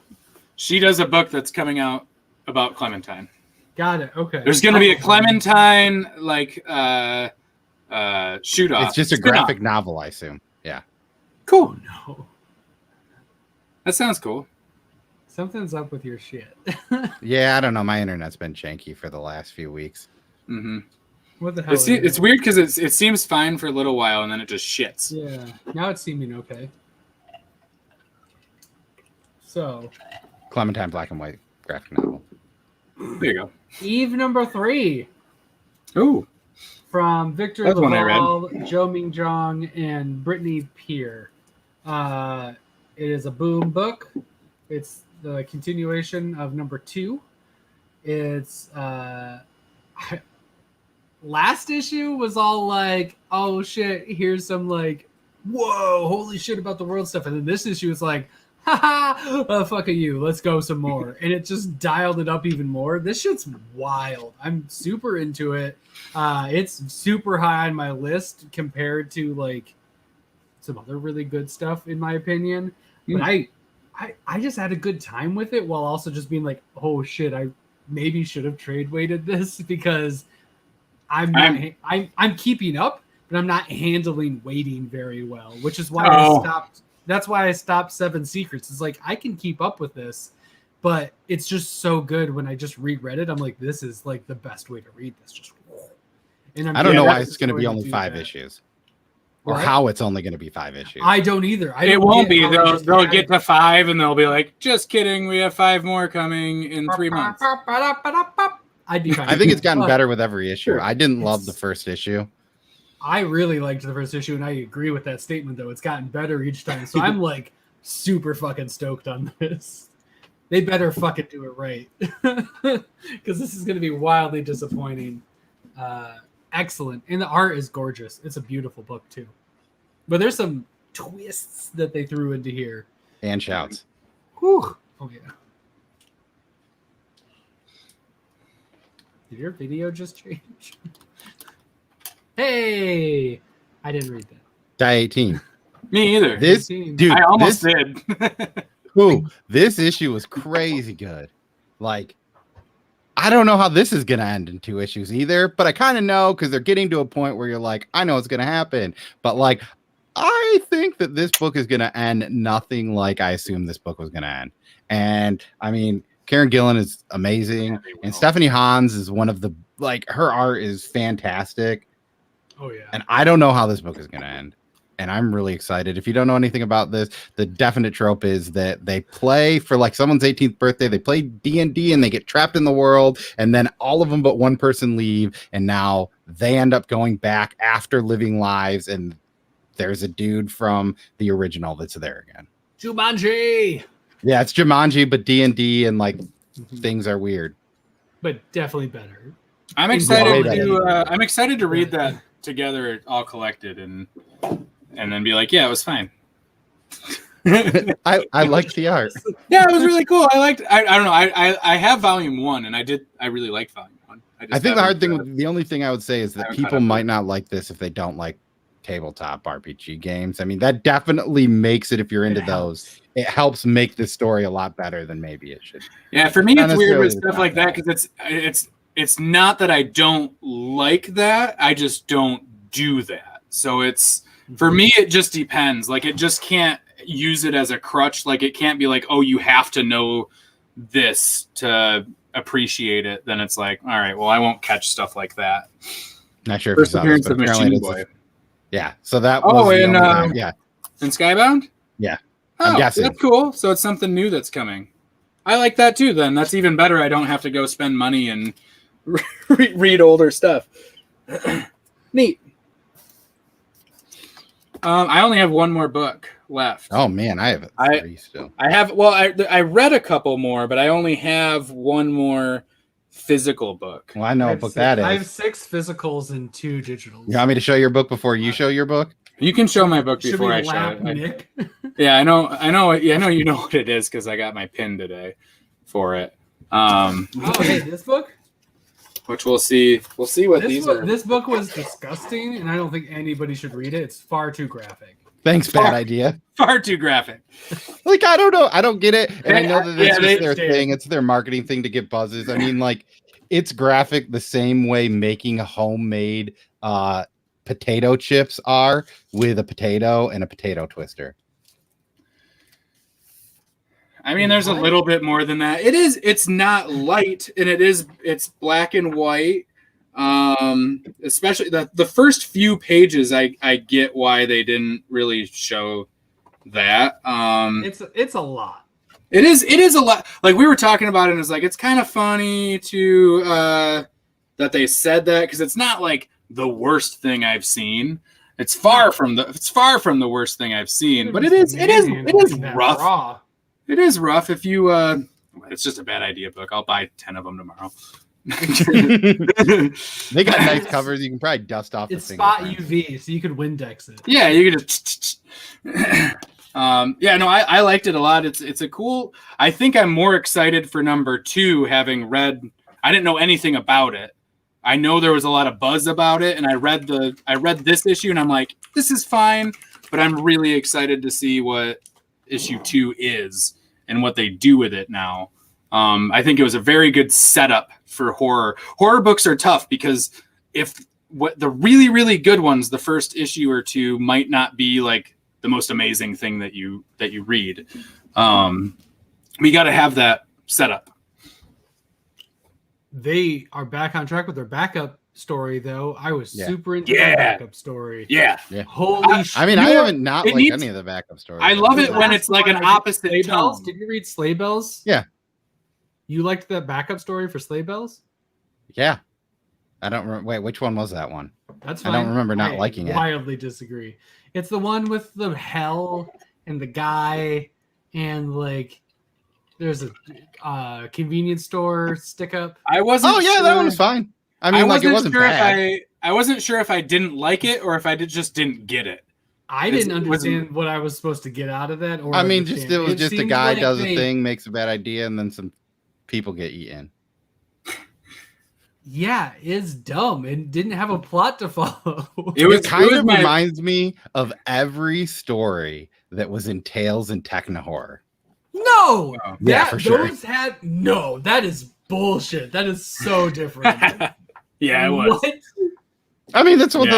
she does a book that's coming out about Clementine. Got it. Okay. There's going to be a Clementine shoot off. It's just a graphic novel, I assume. Yeah. Cool. Oh, no. That sounds cool. Something's up with your shit. Yeah, I don't know. My internet's been janky for the last few weeks. Mm-hmm. What the hell? It's weird because it seems fine for a little while and then it just shits. Yeah. Now it's seeming okay. So. Clementine black and white graphic novel. There you go. Eve number 3. Ooh. From Victor That's one I Laval, Zhou Mingjong, and Brittany Peer. It is a Boom book. It's the continuation of number 2. It's last issue was all like, oh shit, here's some like, whoa, holy shit about the world stuff. And then this issue is like, haha, fuck you, let's go some more. And it just dialed it up even more. This shit's wild. I'm super into it. It's super high on my list compared to like some other really good stuff in my opinion. But I just had a good time with it while also just being like, oh shit, I maybe should have trade weighted this because I'm keeping up, but I'm not handling waiting very well, which is why I stopped. That's why I stopped 7 Secrets. It's like I can keep up with this, but it's just so good when I just reread it. I'm like, this is like the best way to read this. Just and I don't know why it's going to be only 5 issues. Or how it's only going to be 5 issues. I don't either. It won't be. They'll get to 5 and they'll be like, just kidding. We have 5 more coming in 3 months. I'd be fine. I think it's gotten better with every issue. I didn't love the first issue. I really liked the first issue, and I agree with that statement, though. It's gotten better each time. So I'm like super fucking stoked on this. They better fucking do it right. Because this is going to be wildly disappointing. Excellent. And the art is gorgeous. It's a beautiful book, too. But there's some twists that they threw into here. And shouts. Whew. Oh, yeah. Did your video just change? Hey! I didn't read that. Die 18. Me either. This dude, I almost did. This issue was crazy good. Like, I don't know how this is going to end in 2 issues either, but I kind of know because they're getting to a point where you're like, I know what's going to happen. But like, I think that this book is going to end nothing like I assumed this book was going to end. And I mean, Karen Gillan is amazing. And Stephanie Hans is one of the, like, her art is fantastic. Oh, yeah. And I don't know how this book is going to end. And I'm really excited. If you don't know anything about this, the definite trope is that they play for like someone's 18th birthday. They play D&D and they get trapped in the world. And then all of them but one person leave. And now they end up going back after living lives. And there's a dude from the original that's there again. Jumanji! Yeah, it's Jumanji, but D&D and like things are weird. But definitely better. I'm excited to read that together, all collected, and then be like, yeah, it was fine. I liked the art. Yeah, it was really cool. I don't know. I have volume 1, and I really liked volume 1. I think the hard thing, the only thing I would say is that people might not like this if they don't like tabletop RPG games. I mean, that definitely makes it if you're into those. It helps make this story a lot better than maybe it should. Yeah, for me, it's weird with stuff like that because it's not that I don't like that. I just don't do that. So it's, for me, it just depends. Like, it just can't use it as a crutch. Like, it can't be like, oh, you have to know this to appreciate it. Then it's like, all right, well, I won't catch stuff like that. Not sure if First appearance of Machine Boy. Yeah, so that was in in Skybound? Yeah. Oh, I'm guessing. That's cool. So it's something new that's coming. I like that too, then. That's even better. I don't have to go spend money and read older stuff. Neat. I only have one more book left. Oh man, I have 3 still. I read a couple more, but I only have one more physical book. Well, I know what book that is. I have 6 physicals and 2 digitals. You want me to show your book before you show your book? You can show my book before I show it. Nick? Yeah, I know. Yeah, I know you know what it is because I got my pin today for it. Hey, this book? Which we'll see. We'll see what these are. This book was disgusting, and I don't think anybody should read it. It's far too graphic. Thanks, bad idea. Far too graphic. Like, I don't know. I don't get it. And I know that that's just their understand. thing. It's their marketing thing to get buzzes. I mean, like, it's graphic the same way making a homemade potato chips are with a potato and a potato twister. I mean, there's a little bit more than that. It's not light, and it's black and white. Especially the first few pages, I get why they didn't really show that. It's a lot. It is a lot. Like, we were talking about it, and it's like, it's kind of funny to that they said that, because it's not like the worst thing I've seen. It's far from the worst thing I've seen, but it is rough. Raw. It is rough. If you it's just a bad idea book. I'll buy 10 of them tomorrow. They got nice covers. You can probably dust off. It's spot UV, so you could Windex it. Yeah, you could just. I liked it a lot. It's a cool. I think I'm more excited for number 2, having read. I didn't know anything about it. I know there was a lot of buzz about it, and I read this issue, and I'm like, this is fine, but I'm really excited to see what issue 2 is and what they do with it now. I think it was a very good setup for horror. Horror books are tough because what the really, really good ones, the first issue or 2 might not be like the most amazing thing that you read. We got to have that setup. They are back on track with their backup story, though. I was super into the backup story. Yeah. Holy shit. I mean, I haven't liked any of the backup stories. I love it when it's like an opposite Sleigh tone. Bells? Did you read Sleigh Bells? Yeah. You liked the backup story for Sleigh Bells? Yeah. I don't remember. Wait, which one was that one? That's fine. I don't remember not liking it. Wildly disagree. It's the one with the hell and the guy, and like there's a convenience store stick up. I wasn't. Oh yeah, sure. that one was fine. I mean, like, it wasn't sure bad. I wasn't sure if I didn't like it or if I just didn't get it. I didn't understand what I was supposed to get out of that. Or I mean, it was just a guy like does a thing, makes a bad idea, and then some people get eaten. Yeah, it's dumb. It didn't have a plot to follow. It reminds me of every story that was in Tales and Techno Horror. No, for sure. That is bullshit. That is so different. Yeah, it was. What? I mean, that's what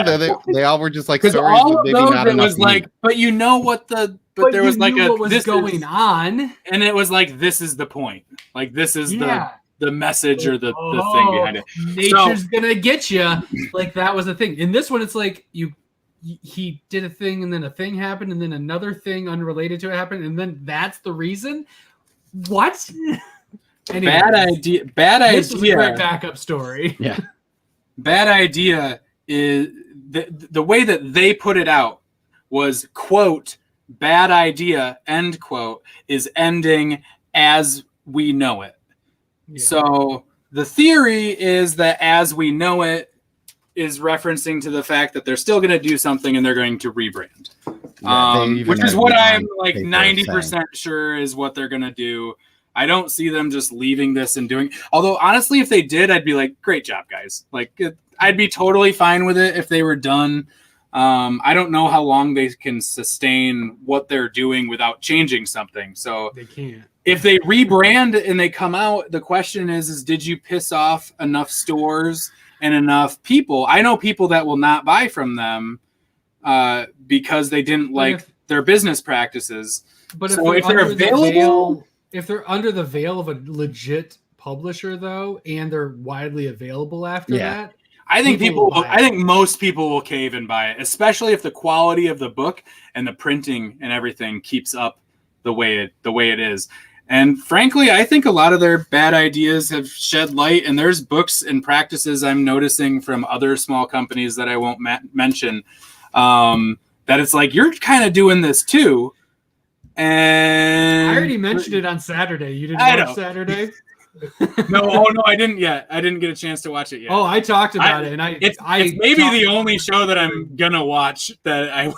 they all were just like stories. All of maybe those, not it was meat. like, but you know what but there was like what was going on, and it was like, this is the point. Like, this is the message or the thing behind it. Nature's gonna get you. Like, that was the thing. In this one, it's like he did a thing, and then a thing happened, and then another thing unrelated to it happened, and then that's the reason. What? Anyways, bad idea. This was a great backup story. Yeah. Bad idea is the way that they put it out was, quote, bad idea, end quote, is ending as we know it. Yeah. So the theory is that as we know it is referencing to the fact that they're still going to do something and they're going to rebrand. Which is what I'm like 90% sure is what they're going to do. I don't see them just leaving this and doing. Although, honestly, if they did, I'd be like, great job, guys. Like, I'd be totally fine with it if they were done. I don't know how long they can sustain what they're doing without changing something. So they can't. If they rebrand and they come out, the question is did you piss off enough stores and enough people? I know people that will not buy from them because they didn't like their business practices. But so if they're available, if they're under the veil of a legit publisher, though, and they're widely available after that, I think most people will cave and buy it, especially if the quality of the book and the printing and everything keeps up the way it is. And frankly, I think a lot of their bad ideas have shed light, and there's books and practices I'm noticing from other small companies that I won't mention, that it's like, you're kind of doing this too. And I already mentioned it on Saturday. You didn't watch Saturday? No, I didn't yet. I didn't get a chance to watch it yet. Oh, I talked about it, and it's maybe the only show that I'm gonna watch that I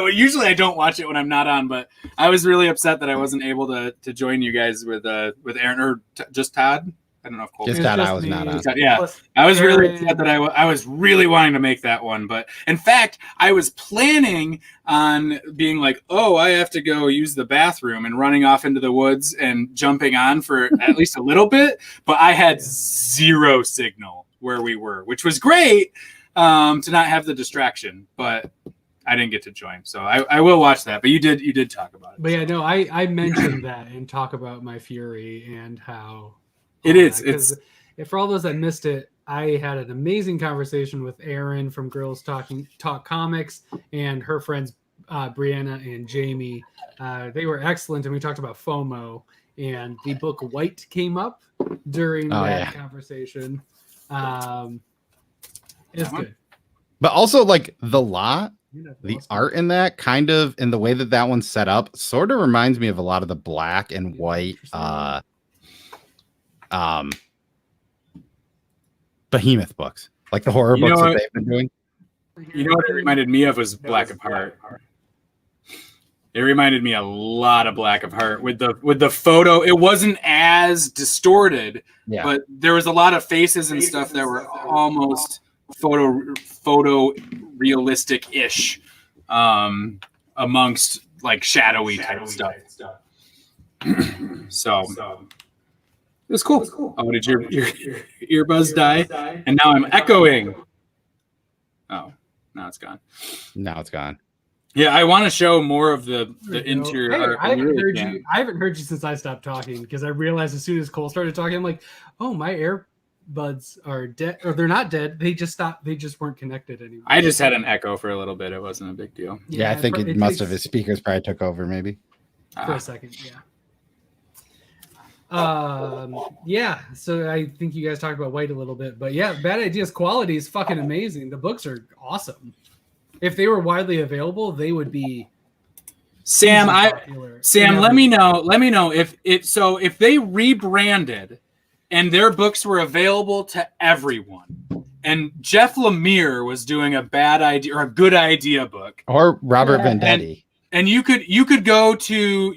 usually I don't watch it when I'm not on. But I was really upset that I wasn't able to join you guys with Aaron or just Todd. I don't know if Cole. Just It's that I just was not me. on. Yeah, Plus I was really Aaron. upset that I was really wanting to make that one, but in fact, I was planning on being like, oh, I have to go use the bathroom and running off into the woods and jumping on for at least a little bit, but I had zero signal where we were, which was great to not have the distraction, but I didn't get to join, so I will watch that. But you did talk about it. But yeah, no, I mentioned that and talk about my Fury and how It all is. that, 'cause for all those that missed it, I had an amazing conversation with Erin from Girls Talk Comics and her friends Brianna and Jamie. They were excellent, and we talked about FOMO, and the book White came up during that conversation. It's good. But also, like, the lot, the art in that, kind of, in the way that that one's set up, sort of reminds me of a lot of the black and white Behemoth books, like the horror books that they've been doing. You know what it reminded me of was Black of Heart. It reminded me a lot of Black of Heart with the photo. It wasn't as distorted, but there was a lot of faces and stuff that were almost photo realistic-ish amongst like shadowy type stuff. So it was cool. Oh, did your earbuds die? And now I'm echoing. Oh, now it's gone. Now it's gone. Yeah, I want to show more of the interior art. I haven't heard you since I stopped talking, because I realized as soon as Cole started talking, I'm like, oh, my earbuds are dead, or they're not dead. They just stopped. They just weren't connected anymore. I just had an echo for a little bit. It wasn't a big deal. Yeah, I think it must have. His speakers probably took over, maybe. For a second, yeah. So I think you guys talked about White a little bit, but yeah, Bad Ideas quality is fucking amazing. The books are awesome. If they were widely available, they would be. Sam, let me know if they rebranded and their books were available to everyone, and Jeff Lemire was doing a bad idea or a good idea book, or Robert Vendetti. And you could go to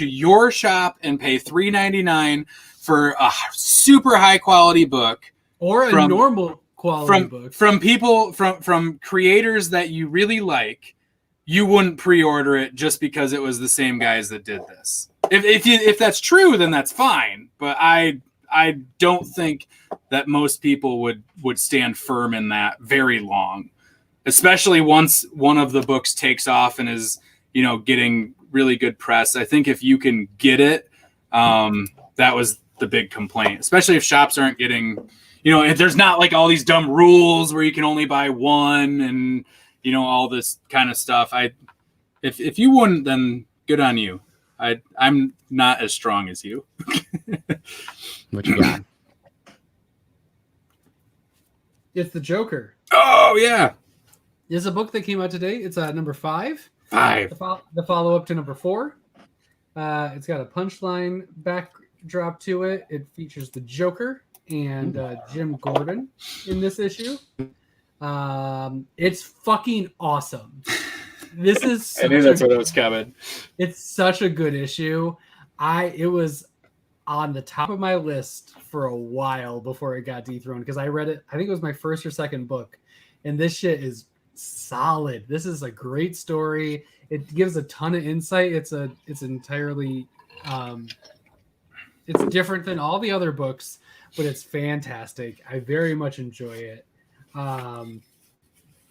your shop and pay $3.99 for a super high quality book, or a normal quality book from people from creators that you really like. You wouldn't pre-order it just because it was the same guys that did this. If that's true, then that's fine. But I don't think that most people would stand firm in that very long, especially once one of the books takes off and is, getting really good press. I think if you can get it, that was the big complaint, especially if shops aren't getting, if there's not like all these dumb rules where you can only buy one and, all this kind of stuff. If you wouldn't, then good on you. I'm not as strong as you. What you got? It's The Joker. Oh yeah. It's a book that came out today. It's number 5. The follow-up to number 4. It's got a punchline backdrop to it. It features the Joker and Jim Gordon in this issue. It's fucking awesome. This is I knew that's what I was coming. It's such a good issue. It was on the top of my list for a while before it got dethroned, because I read it. I think it was my first or second book, and this shit is solid. This is a great story. It gives a ton of insight. It's entirely it's different than all the other books, but it's fantastic. I very much enjoy it.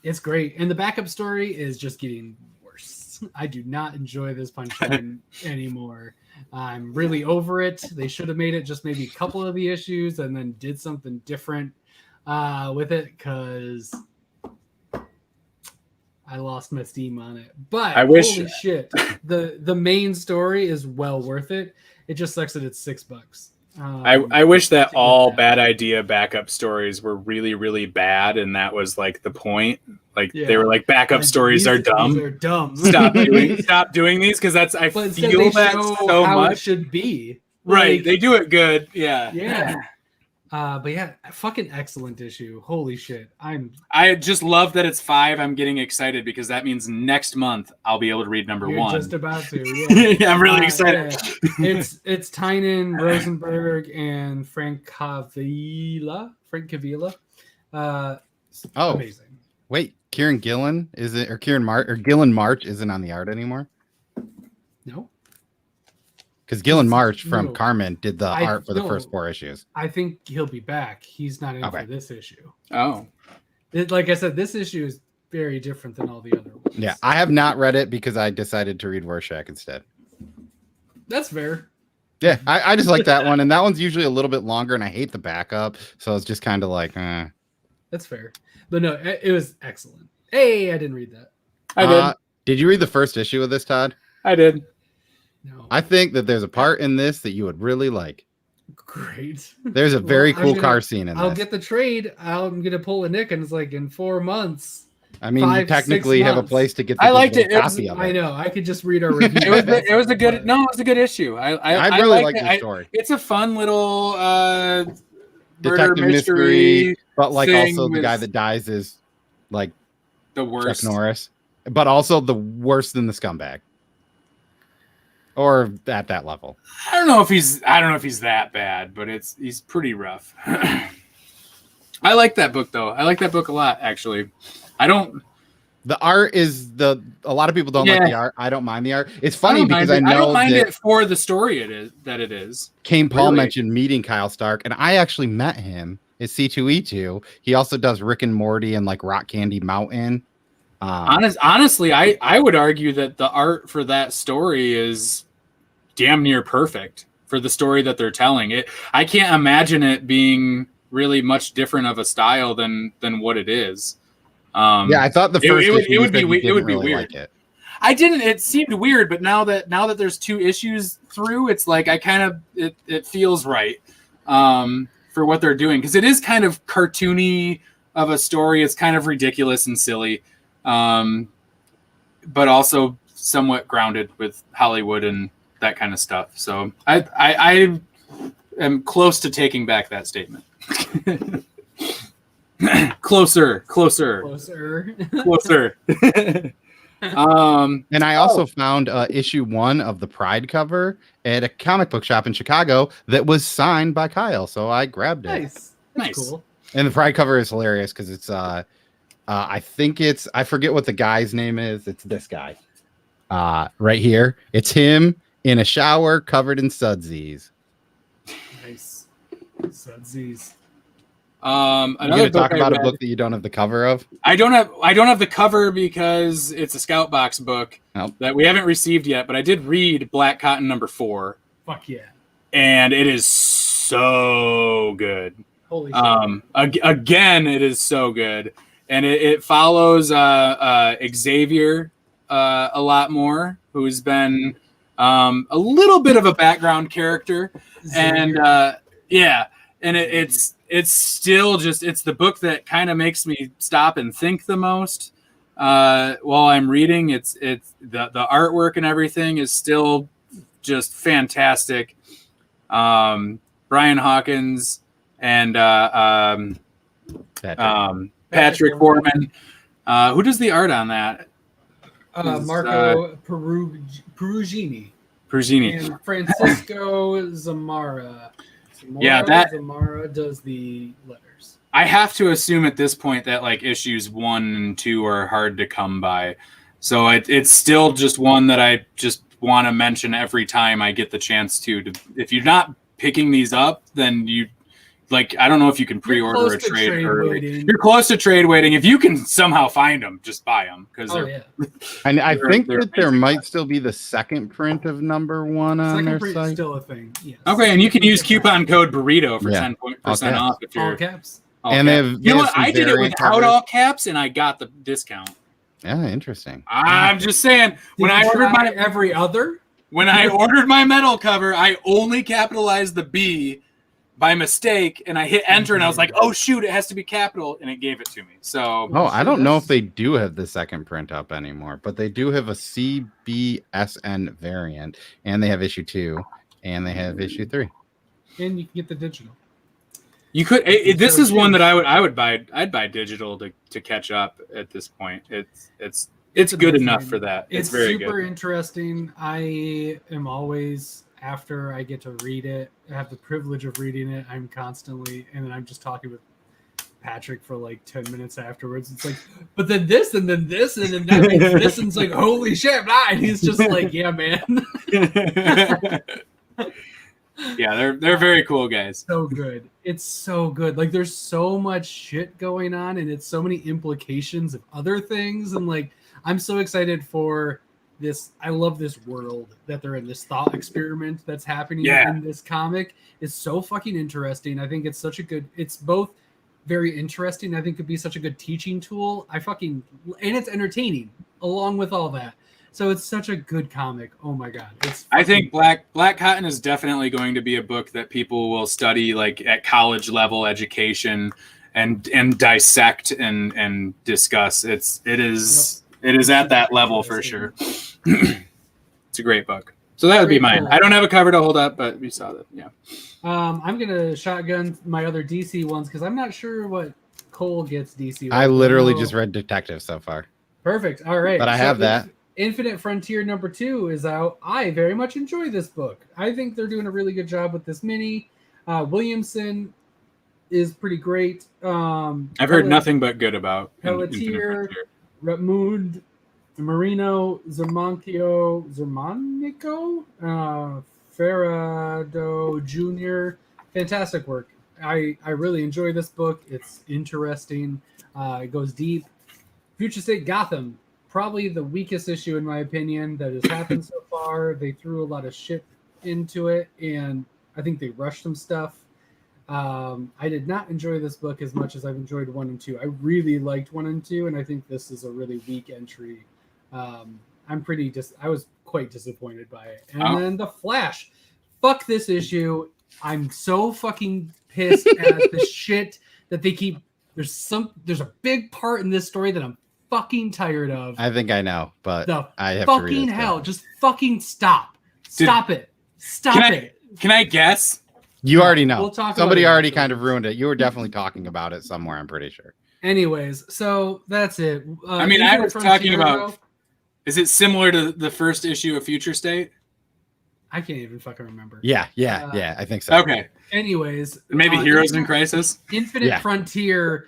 It's great, and the backup story is just getting worse. I do not enjoy this punchline anymore. I'm really over it. They should have made it just maybe a couple of the issues and then did something different with it, because I lost my steam on it. But holy shit, the main story is well worth it. It just sucks that it's $6. I wish that all Bad Idea backup stories were really, really bad, and that was like the point. Like they were like, backup stories are dumb. These are dumb. Stop doing these, because I feel that so how much. It should be Right, they do it good. Yeah. But yeah, fucking excellent issue. Holy shit. I just love that it's 5. I'm getting excited because that means next month I'll be able to read number You're 1. just about to. Yeah, Yeah, I'm really excited. Yeah. It's Tynan Rosenberg and Frank Cavilla. Amazing. Wait, Kieran Gillen is it, or Kieran March, or Gillen March isn't on the art anymore? No. Because Gillen March from No. Carmen did the art for the first 4 issues. I think he'll be back. He's not in for this issue. Oh. Like I said, this issue is very different than all the other ones. Yeah, I have not read it because I decided to read Rorschach instead. That's fair. Yeah, I just like that one, and that one's usually a little bit longer, and I hate the backup, so it's just kind of like, That's fair. But no, it was excellent. Hey, I didn't read that. I did. Did you read the first issue of this, Todd? I did. No. I think that there's a part in this that you would really like. Great. There's a very cool car scene in I'll this. get the trade. I'm gonna pull a Nick, and it's like in 4 months. I mean, you technically have a place to get the I liked it. copy of it. I know. I could just read our review. It was a good issue. I really liked like the story. It's a fun little detective mystery, but like also the with guy that dies is like the worst. Chuck Norris, but also the worse than the scumbag, or at that level. I don't know if he's that bad, but he's pretty rough. I like that book though. I like that book a lot, actually. The art is a lot of people don't like the art. I don't mind the art. It's funny because I know I don't mind it for the story it is. Kane Paul mentioned meeting Kyle Stark, and I actually met him at C2E2. He also does Rick and Morty and like Rock Candy Mountain. Honestly, I would argue that the art for that story is damn near perfect for the story that they're telling. I can't imagine it being really much different of a style than what it is. I thought the first it would be weird. Like it. I didn't. It seemed weird, but now that there's 2 issues through, it's like it feels right for what they're doing, because it is kind of cartoony of a story. It's kind of ridiculous and silly, but also somewhat grounded with Hollywood and that kind of stuff. So I am close to taking back that statement. Closer. And I also found issue 1 of the Pride cover at a comic book shop in Chicago that was signed by Kyle, so I grabbed it. Nice. Cool. And the Pride cover is hilarious because it's I forget what the guy's name is. It's this guy right here. It's him in a shower covered in sudsies. Nice. Sudsies. You're going to talk about a book that you don't have the cover of? I don't have the cover because it's a Scout Box book that we haven't received yet, but I did read Black Cotton number 4. Fuck yeah. And it is so good. Holy shit. Again, it is so good. And it follows Xavier a lot more, who's been a little bit of a background character. Xavier. And it's still just, it's the book that kind of makes me stop and think the most while I'm reading. It's the artwork and everything is still just fantastic. Brian Hawkins and Patrick Foreman. Who does the art on that? Marco Perugini. And Francisco Zamara. Zamara does the letters. I have to assume at this point that like issues 1 and 2 are hard to come by, so it's still just one that I just want to mention every time I get the chance to. If you're not picking these up, then you like, I don't know if you can pre-order a trade early. You're close to trade waiting. If you can somehow find them, just buy them because and I think that there might still be the second print of number 1 on their site. Still a thing. Yes. Okay, and you can use coupon code Burrito for 10% off if you're all caps. And they have what? I did it without all caps, and I got the discount. Yeah, interesting. I'm just saying, when I ordered my metal cover, I only capitalized the B by mistake, and I hit enter, and I was like, "Oh shoot, it has to be capital," and it gave it to me. So, I don't know if they do have the second print up anymore, but they do have a CBSN variant, and they have issue 2, and they have issue 3, and you can get the digital. You could. This is one that I would buy. I'd buy digital to catch up at this point. It's good enough for that. It's very super good. Interesting. I am always, after I get to read it, I have the privilege of reading it. I'm constantly, and then I'm just talking with Patrick for like 10 minutes afterwards. It's like, but then this, and then this, and then that means this, and it's like, holy shit, and he's just like, yeah, man. Yeah, they're very cool guys. So good. It's so good. Like, there's so much shit going on, and it's so many implications of other things, and like, I'm so excited for this. I love this world that they're in. This thought experiment that's happening in this comic is so fucking interesting. I think it's such a good. It's both very interesting. I think could be such a good teaching tool. And it's entertaining along with all that. So it's such a good comic. Oh my god! I think Black Cotton is definitely going to be a book that people will study like at college level education and dissect and discuss. It is at that level for sure. It's a great book. So that would be mine. I don't have a cover to hold up, but we saw that. Yeah. I'm gonna shotgun my other DC ones because I'm not sure what Cole gets DC. I literally just read Detective so far. Perfect. All right. But I have that. Infinite Frontier #2 is out. I very much enjoy this book. I think they're doing a really good job with this mini. Williamson is pretty great. I've heard nothing but good about Pelletier, Ratmund, Marino, Zermanico, Farado Jr. Fantastic work. I really enjoy this book. It's interesting. It goes deep. Future State Gotham. Probably the weakest issue, in my opinion, that has happened so far. They threw a lot of shit into it, and I think they rushed some stuff. I did not enjoy this book as much as I've enjoyed 1 and 2. I really liked 1 and 2, and I think this is a really weak entry. I was quite disappointed by it. And then The Flash. Fuck this issue. I'm so fucking pissed at the shit that they keep. There's a big part in this story that I'm fucking tired of. I think I know, but I have fucking to read it. Hell, just fucking stop. Stop it. Can I guess? You already know. We'll talk Somebody about it already after. kind of ruined it. You were definitely talking about it somewhere, I'm pretty sure. Anyways, so that's it. I mean, I was talking about. Is it similar to the first issue of Future State? I can't even fucking remember. Yeah, I think so. Okay. Anyways, Maybe Heroes in Crisis. Infinite Frontier.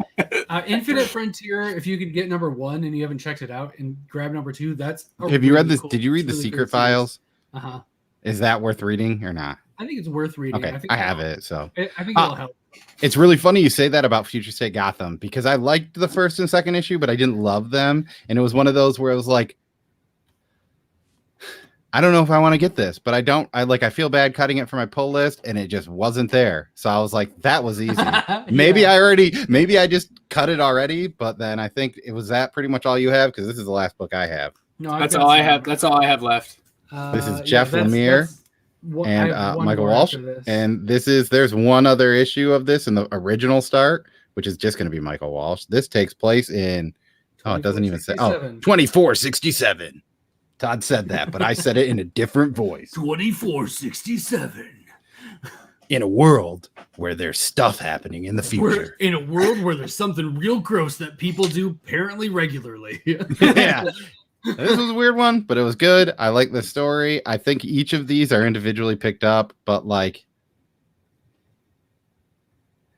Infinite Frontier. If you could get #1 and you haven't checked it out, and grab #2, that's. Have you read this? Did you read the Secret Files? Uh-huh. Is that worth reading or not? I think it's worth reading. Okay, I have it, so I think it'll help. It's really funny you say that about Future State Gotham because I liked the first and second issue, but I didn't love them, and it was one of those where it was like, I don't know if I want to get this, but I don't. I feel bad cutting it from my pull list, and it just wasn't there. So I was like, that was easy. Maybe I just cut it already, but then I think it was that pretty much all you have because this is the last book I have. No, that's all I have. That's all I have left. This is Jeff Lemire and Michael Walsh, and there's one other issue of this in the original start, which is just going to be Michael Walsh. This takes place in it doesn't even say 2467. Todd said that, but I said it in a different voice. 2467. In a world where there's stuff happening in the future. In a world where there's something real gross that people do apparently regularly. Yeah. This was a weird one, but it was good. I like the story. I think each of these are individually picked up, but like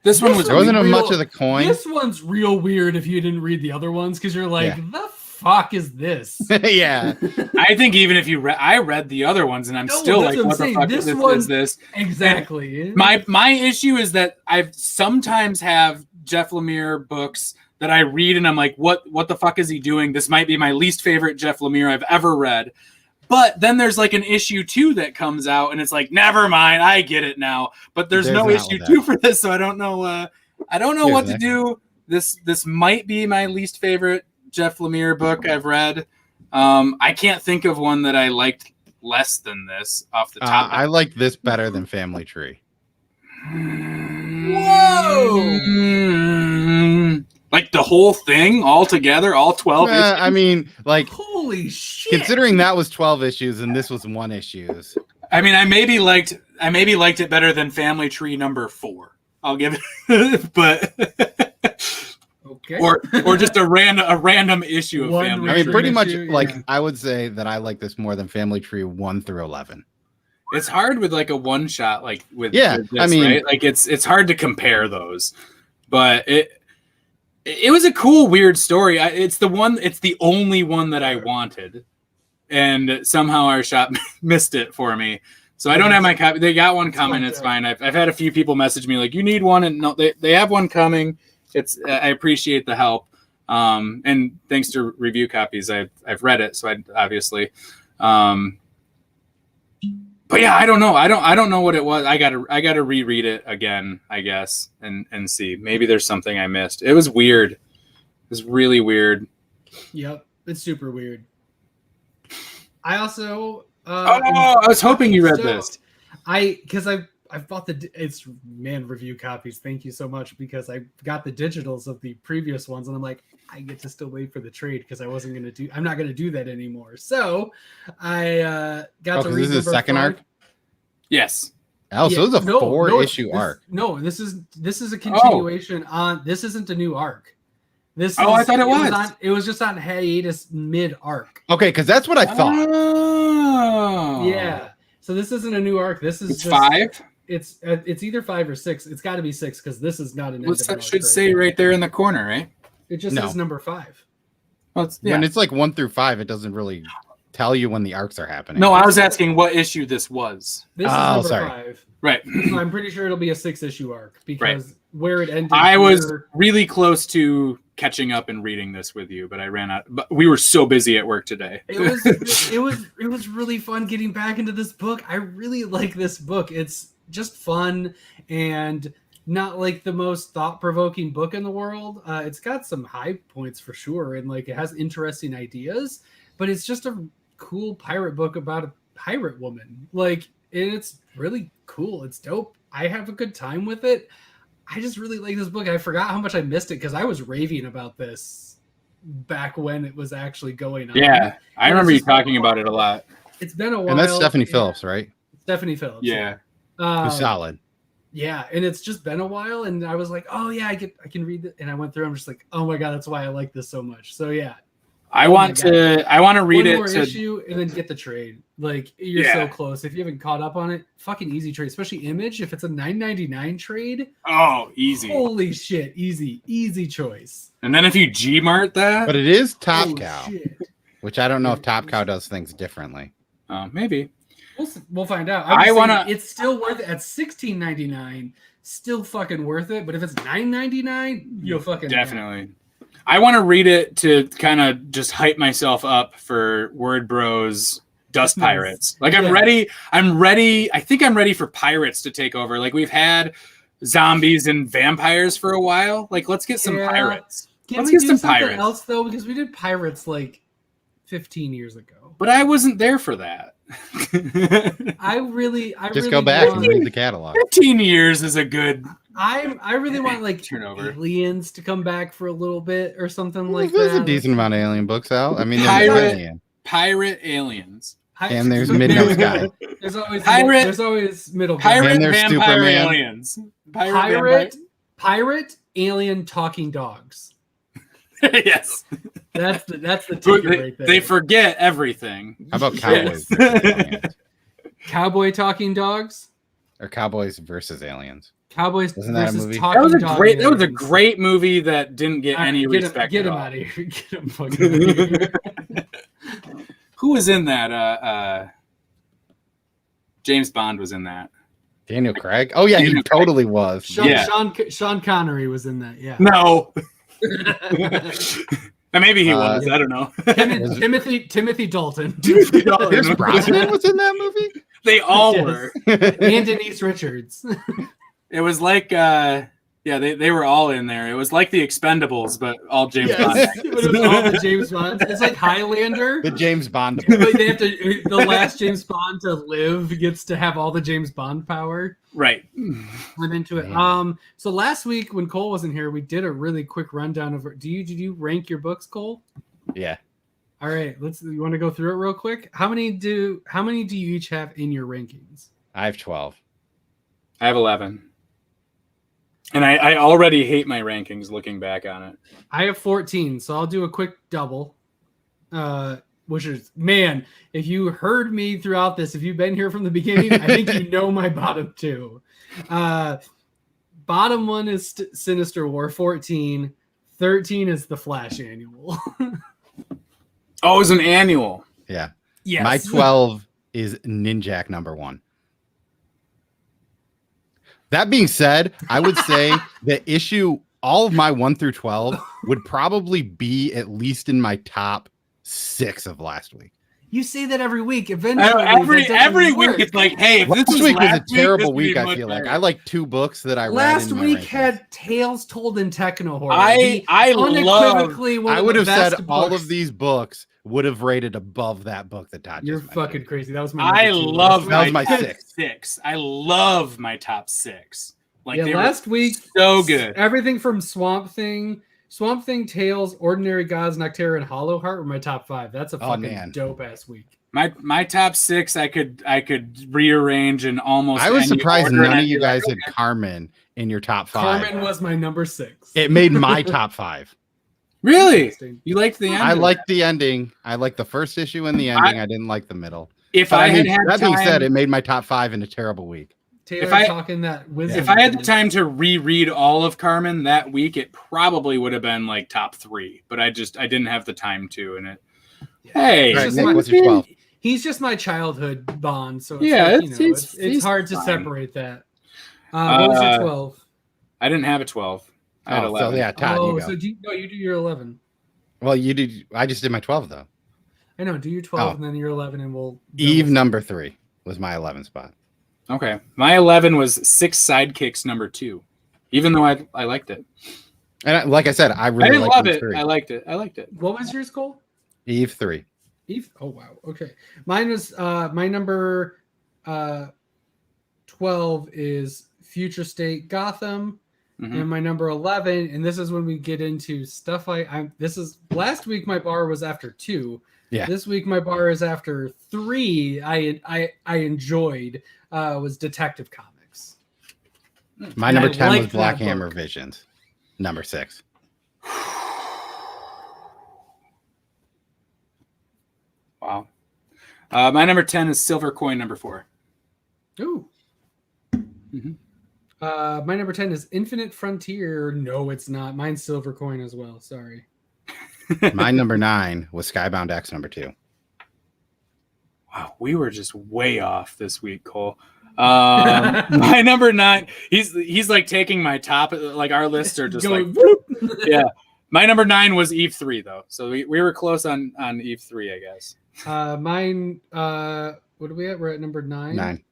this one there wasn't much of the coin. This one's real weird if you didn't read the other ones because you're like, the fuck is this? Yeah. I think even if you I read the other ones and I'm still like, what the fuck is this? Exactly. And my issue is that I sometimes have Jeff Lemire books that I read and I'm like, what the fuck is he doing? This might be my least favorite Jeff Lemire I've ever read. But then there's like an issue 2 that comes out and it's like, never mind, I get it now. But there's no issue 2 for this, so I don't know what to do. This might be my least favorite Jeff Lemire book I've read. I can't think of one that I liked less than this off the top. I like this better than Family Tree. Whoa! Like the whole thing all together, all 12 issues? I mean, like, holy shit. Considering that was 12 issues and this was 1 issue. I mean, I maybe liked it better than Family Tree #4. I'll give it, but Okay. or just a random issue of One Family. I mean, Tree pretty much issue, like yeah. I would say that I like this more than Family Tree 1 through 11. It's hard with like a one shot like with Yeah, with this, I mean- right? Like it's hard to compare those, but it was a cool weird story. It's the only one that I wanted, and somehow our shop missed it for me. So I don't have my copy. They got one coming. It's fine. I've had a few people message me like, you need one, and no, they have one coming. I appreciate the help, and thanks to review copies, I've read it, so I obviously. But yeah, I don't know. I don't know what it was. I gotta reread it again, I guess, and see. Maybe there's something I missed. It was weird. It was really weird. Yep, it's super weird. I also. I was hoping you read this. Because I've bought review copies. Thank you so much, because I got the digitals of the previous ones, and I'm like, I get to still wait for the trade because I'm not gonna do that anymore. So I got to read. This is a second arc. Yes. Oh, so it was a 4-issue arc. No, this is a continuation on. This isn't a new arc. I thought it was. It was just on hiatus mid arc. Okay, because that's what I thought. Oh. Yeah. So this isn't a new arc. This is It's just, 5. It's either 5 or 6. It's got to be 6 because this is not an. What's that should say right there in the corner, right? It just says number 5. Well, When it's like 1 through 5, it doesn't really tell you when the arcs are happening. No, I was asking what issue this was. This is number 5. Right. So I'm pretty sure it'll be a 6-issue arc because where it ended. I was really close to catching up and reading this with you, but I ran out. But we were so busy at work today. It was really fun getting back into this book. I really like this book. It's just fun and not like the most thought-provoking book in the world. It's got some high points for sure, and like it has interesting ideas, but it's just a cool pirate book about a pirate woman. Like, and it's really cool. It's dope. I have a good time with it. I just really like this book. I forgot how much I missed it because I was raving about this back when it was actually going on. Yeah, I remember you talking about it a lot. It's been a while. And that's Stephanie Phillips, right? Stephanie Phillips. Yeah. Who's solid. Yeah, and it's just been a while, and I was like, oh yeah, I can read it. And I went through. I'm just like, oh my god, that's why I like this so much. So yeah, I want to read one more it issue and then get the trade. Like you're so close. If you haven't caught up on it, fucking easy trade, especially Image. If it's a $9.99 trade, oh easy, holy shit, easy choice. And then if you Gmart that, but it is Top Cow, shit. which I don't know if Top Cow does things differently. Maybe we'll find out. It's still worth it at $16.99. Still fucking worth it. But if it's $9.99, you'll fucking definitely. I want to read it to kind of just hype myself up for Word Bros Dust Pirates. Like I'm ready. I think I'm ready for pirates to take over. Like we've had zombies and vampires for a while. Like let's get some pirates. Let's get some pirates else though, because we did pirates like 15 years ago. But I wasn't there for that. I really go back and read the catalog. 15 years is a good. I really want like turnover. Aliens to come back for a little bit or something like that. There's a decent amount of alien books out. I mean, pirate aliens. And there's Midnight Sky. There's always middle. Pirate and vampire Superman. Aliens. Pirate alien talking dogs. Yes. That's the ticket right there. They forget everything. How about Cowboys? Cowboy talking dogs? Or Cowboys versus Aliens? Cowboys Isn't that a versus movie? talking dogs. That was a great movie that didn't get any respect. Get him out of here. Get him fucking out of here. Who was in that? James Bond was in that. Daniel Craig? Oh yeah, he totally was. Sean Connery was in that. Yeah. No. Maybe he was. I don't know. Timothy Dalton. Pierce Brosnan was in that movie? They all were. And Denise Richards. It was like, they were all in there. It was like the Expendables, but all James Bond. It was all the James Bond. It's like Highlander. The James Bond. But they have to. The last James Bond to live gets to have all the James Bond power. Right. Went into it. So last week when Cole wasn't here, we did a really quick rundown of. Did you rank your books, Cole? Yeah. All right. You want to go through it real quick? How many do you each have in your rankings? I have 12. I have 11. And I already hate my rankings looking back on it. I have 14, so I'll do a quick double. Which is, man, if you heard me throughout this, if you've been here from the beginning, I think you know my bottom two. Bottom one is Sinister War 14. 13 is the Flash annual. Oh, it's an annual. Yeah. Yes. My 12 is Ninjak number 1. That being said, I would say the issue, all of my 1 through 12 would probably be at least in my top 6 of last week. You say that every week. I Eventually, know, every week it's like, hey, if Last this week was a this terrible would be week. I much feel better. like I like 2 books that I read. last in my week rankings. had Tales Told in Techno Horror. I love. one I of would the have said best all books. of these books would have rated above that book that Todd You're just fucking mentioned. crazy. That was my. I number two love last That was week. my my six. 6. I love my top 6. Like Yeah, they last were week so good. Everything from Swamp Thing, Tales, Ordinary Gods, Noctera, and Hollow Heart were my top 5. That's a fucking man. dope ass week. My top 6 I could rearrange in almost. I was any surprised order, and none I'd of you be like, guys had Carmen in your top 5. Carmen was my number 6. It made my top 5. Really? Interesting. You liked the end? I liked the ending. I liked the first issue and the ending. I didn't like the middle. If But I had that time, being said, it made my top 5 in a terrible week. Taylor If I- talking that wisdom. if I had the time to reread all of Carmen that week, it probably would have been like top 3. But I didn't have the time to. And it. Hey, All right, just Nick, my- what's your 12? He's just my childhood bond, so it's Yeah, like, it's it's hard to fine. separate that. What was your 12? I didn't have a 12. I had Oh, 11. so yeah, Todd, you go. So you do your 11. Well, you did. I just did my 12 though. I know. Do your 12 Oh. and then your 11, and we'll. Eve number 3 was my 11 spot. Okay, my 11 was 6 Sidekicks number 2, even though I liked it. And like I said, I I really didn't liked love Eve it. 3. I liked it. I liked it. What was yours, Cole? Eve 3. Eve. Oh wow. Okay. Mine was my number 12 is Future State Gotham. Mhm. And my number 11, and this is when we get into stuff this is last week my bar was after 2. Yeah. This week my bar is after 3. I enjoyed was Detective Comics. My And number I 10 was liked that Black Hammer book. Visions. Number 6. Wow. My number 10 is Silver Coin number 4. Ooh. Mhm. My number 10 is Infinite Frontier. No, it's not. Mine's Silver Coin as well. Sorry. My number 9 was Skybound X number 2. Wow, we were just way off this week, Cole. My number 9, he's like taking my top, like our lists are just Going, like, whoop. yeah. My number 9 was Eve 3 though, so we were close on Eve 3, I guess. Mine. What are we at? We're at number 9. 9.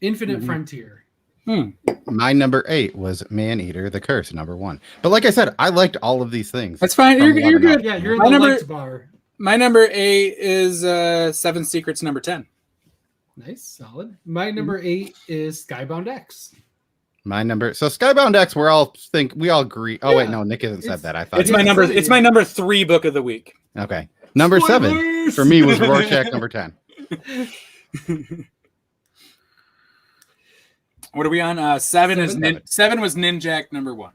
Infinite Mhm. Frontier. My number 8 was Maneater, the Curse, number 1. But like I said, I liked all of these things. That's fine. From You're 11 good. up. Yeah, you're in My the number- liked bar. My number 8 is Seven Secrets number 10. Nice, solid. My number 8 is Skybound X. My number. So Skybound X, we all agree. Oh wait, Yeah. no, Nick hasn't said It's- that. I thought It's he my did. number. It's my number 3 book of the week. Okay, number 7 Spoilers! for me was Rorschach number 10. What are we on? 7 is Seven. 7 was Ninjak number 1.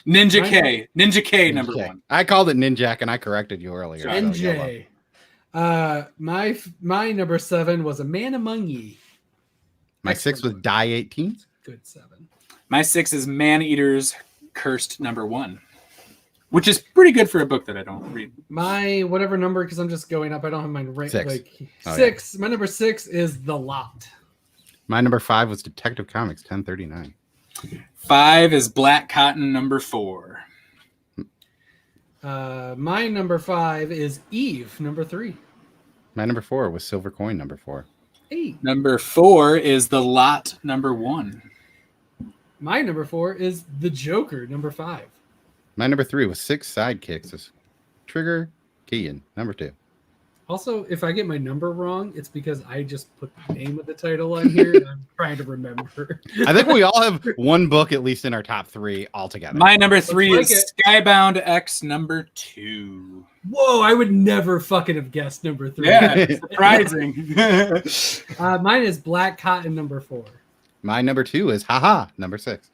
Ninja K number Okay. 1. I called it Ninjak and I corrected you earlier. Sorry. so you're welcome. NJ. My number 7 was A Man Among Ye. My 6 was Die 18. Good 7. My 6 is Man Eater's Cursed number 1, which is pretty good for a book that I don't read. My whatever number, because I'm just going up. I don't have my rank. 6. Like Oh, yeah. 6. My number 6 is The Lot. My number 5 was Detective Comics 1039. 5 is Black Cotton number 4. My number 5 is Eve, number 3. My number 4 was Silver Coin number 4. 8. Number 4 is The Lot number 1. My number 4 is The Joker, number 5. My number 3 was 6 Sidekicks. It's Trigger Keegan number 2. Also, if I get my number wrong, it's because I just put the name of the title on here. And I'm trying to remember. I think we all have one book at least in our top 3 altogether. My number 3 like is Skybound X number 2. Whoa, I would never fucking have guessed number 3. Yeah, surprising. Mine is Black Cotton, number 4. My number 2 is Haha number 6.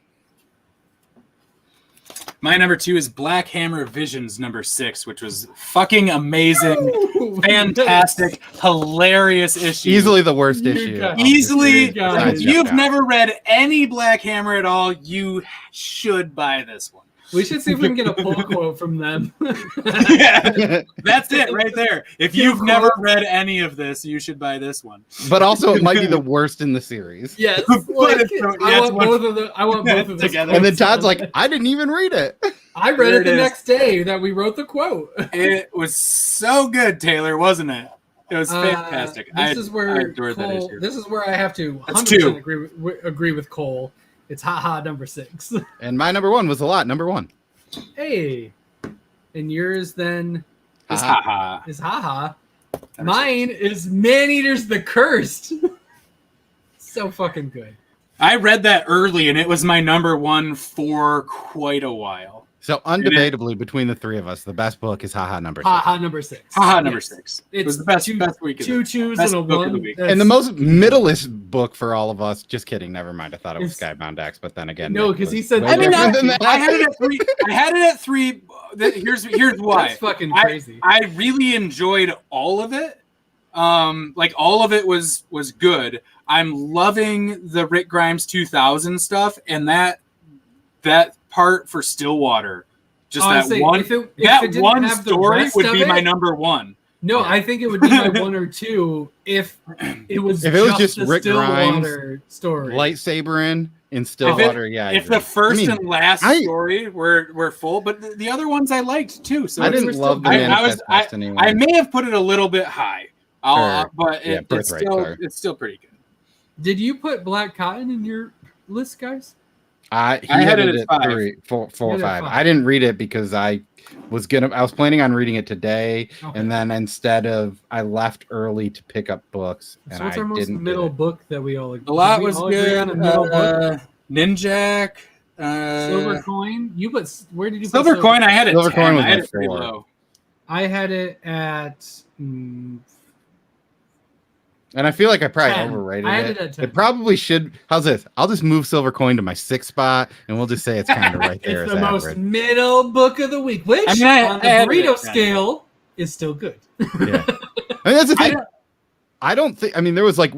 My number 2 is Black Hammer Visions number 6, which was fucking amazing, fantastic, hilarious issue. Easily the worst issue. Easily, guys. if you've never read any Black Hammer at all, you should buy this one. We should see if we can get a pull quote from them. Yeah, that's it right there. If you've never read any of this, you should buy this one. But also, it might be the worst in the series. Yes, But I want both of them. I want both of them together. And then Todd's like, I didn't even read it. I read There it the it is. next day that we wrote the quote. It was so good, Taylor, wasn't it? It was fantastic. This is where I adored that Cole, issue. this is where I have to That's 100% agree with Cole. It's haha number 6. And my number 1 was a lot. Number 1. Hey, and yours then It's haha. is haha. Mine is Man Eaters the Cursed. So fucking good. I read that early, and it was my number 1 for quite a while. So undebatably, between the three of us, the best book is Haha number 6. Haha number 6. Haha, number Yes. 6. It It's was the best two week of Two the twos best and a book of the 1. week. And the most middleest book for all of us. Just kidding. Never mind. I thought it was It's- Skybound X, but then again, No, Nick 'cause was he said- way I mean, different than that. I had it at 3. I had it at 3. Here's why. That's fucking I- crazy. I really enjoyed all of it. Like all of it was good. I'm loving the Rick Grimes 2000 stuff, and that part for Stillwater, just Honestly, that one. if it That didn't one have the story rest would of be it- my number 1. No, I think it would be my 1 or 2 if it was If it was just the Rick Stillwater story. Lightsaber in Stillwater. Yeah. I If agree. the first I mean, and last I- story were full, but the other ones I liked too. So I it's- didn't love the I Manifest Destiny one. I may have put it a little bit high, but yeah, it's Birthright, still sorry. it's still pretty good. Did you put Black Cotton in your list, guys? He I had it at 5. 3, 4, 4 You or had it at 5. 5. I didn't read it because I was planning on reading it today, Okay. and then instead of I left early to pick up books, and So what's I our most didn't get middle it. book that we all agree? A lot did we was all agree good. on a middle book? Ninjak, Silver Coin. You put where did you put Silver Coin. I had it. Silver 10. Coin was I had my it pretty 4. low. I had it at. And I feel like I probably 10. overrated I had it. it at 10. It probably should. How's this? I'll just move Silver Coin to my 6th spot, and we'll just say it's kind of right there. It's as the most average. middle book of the week, which I mean, I on the had it burrito at 10. scale is still good. Yeah. I mean, that's the thing. I don't think. I mean, there was like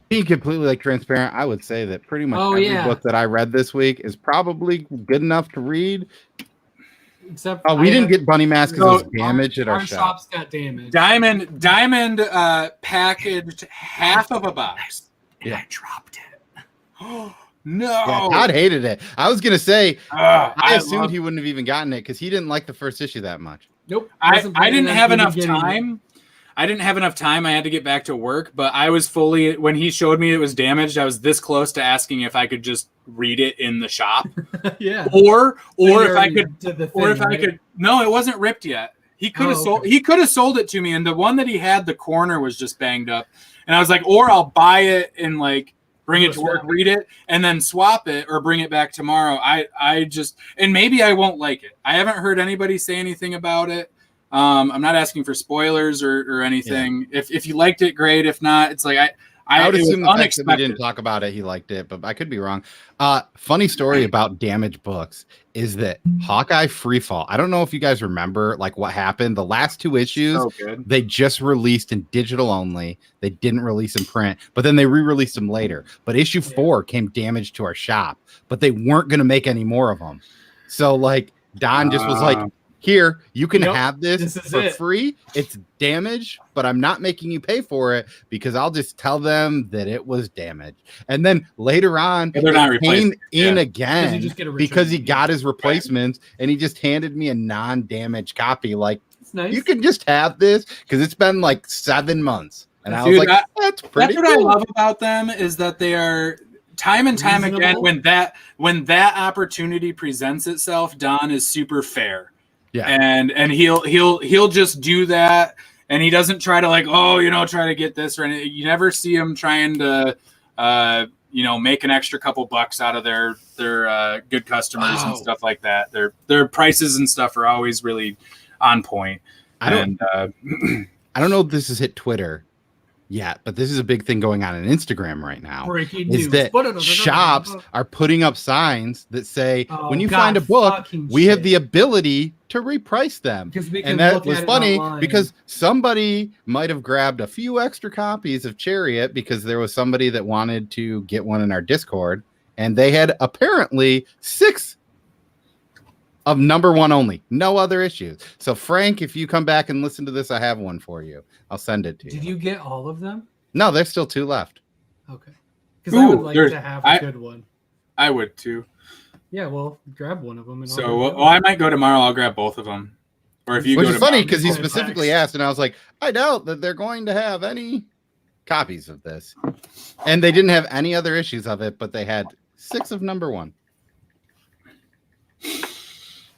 being completely transparent. I would say that pretty much every book that I read this week is probably good enough to read. Except Oh, we didn't get Bunny Mask because it was damaged at our Our shop. shops got damaged. Diamond packaged half of a box. And Yeah. I dropped it. No. Yeah, Todd hated it. I was gonna say I assumed love- he wouldn't have even gotten it because he didn't like the first issue that much. Nope. I Wasn't planning didn't on have even enough getting it. time. I didn't have enough time. I had to get back to work, but I was fully, when he showed me it was damaged, I was this close to asking if I could just read it in the shop. Yeah. Or if I Already could, did the or if thing, I right? could, no, it wasn't ripped yet. He could have Oh, sold, okay. he could have sold it to me. And the one that he had, the corner was just banged up. And I was like, or I'll buy it and bring it to work, Swap. read it, and then swap it or bring it back tomorrow. I just, and maybe I won't like it. I haven't heard anybody say anything about it. I'm not asking for spoilers or anything. Yeah. If you liked it, great. If not, it's like I would it was assume the fact that we unexpected. didn't talk about it, he liked it, but I could be wrong. Funny story about damaged books is that Hawkeye Freefall. I don't know if you guys remember what happened. The last 2 issues, So good. they just released in digital only. They didn't release in print, but then they re-released them later. But issue 4 came damaged to our shop, but they weren't going to make any more of them. So Don just was like, here, you can have this for free. It's damaged, but I'm not making you pay for it because I'll just tell them that it was damaged. And then later on, they're not it came in Yeah. again because he got his replacements and he just handed me a non-damaged copy. It's nice. You can just have this because it's been 7 months. And I was Dude, like, that's pretty That's what cool. I love about them is that they are time and time again when that opportunity presents itself, Don is super fair. Yeah. And he'll just do that, and he doesn't try to try to get this or anything. You never see him trying to make an extra couple bucks out of their good customers and stuff like that. Their prices and stuff are always really on point. I don't know if this has hit Twitter, yet, but this is a big thing going on Instagram right now. Breaking is news. that shops are putting up signs that say, when you God, find a book, fucking we have shit. the ability to reprice them. Because we can And that look was at it funny online. because somebody might have grabbed a few extra copies of Chariot because there was somebody that wanted to get one in our Discord, and they had apparently 6 of number 1 only, no other issues. So Frank, if you come back and listen to this, I have one for you. I'll send it to you. Did you get all of them? No, there's still 2 left. Okay. Because I would like there's- to have a good one. I would too. Yeah, well, grab one of them. And So, well, I might go tomorrow. I'll grab both of them. Or if you Which go is tomorrow, funny because he Discord specifically text. asked, and I was like, I doubt that they're going to have any copies of this. And they didn't have any other issues of it, but they had 6 of number 1.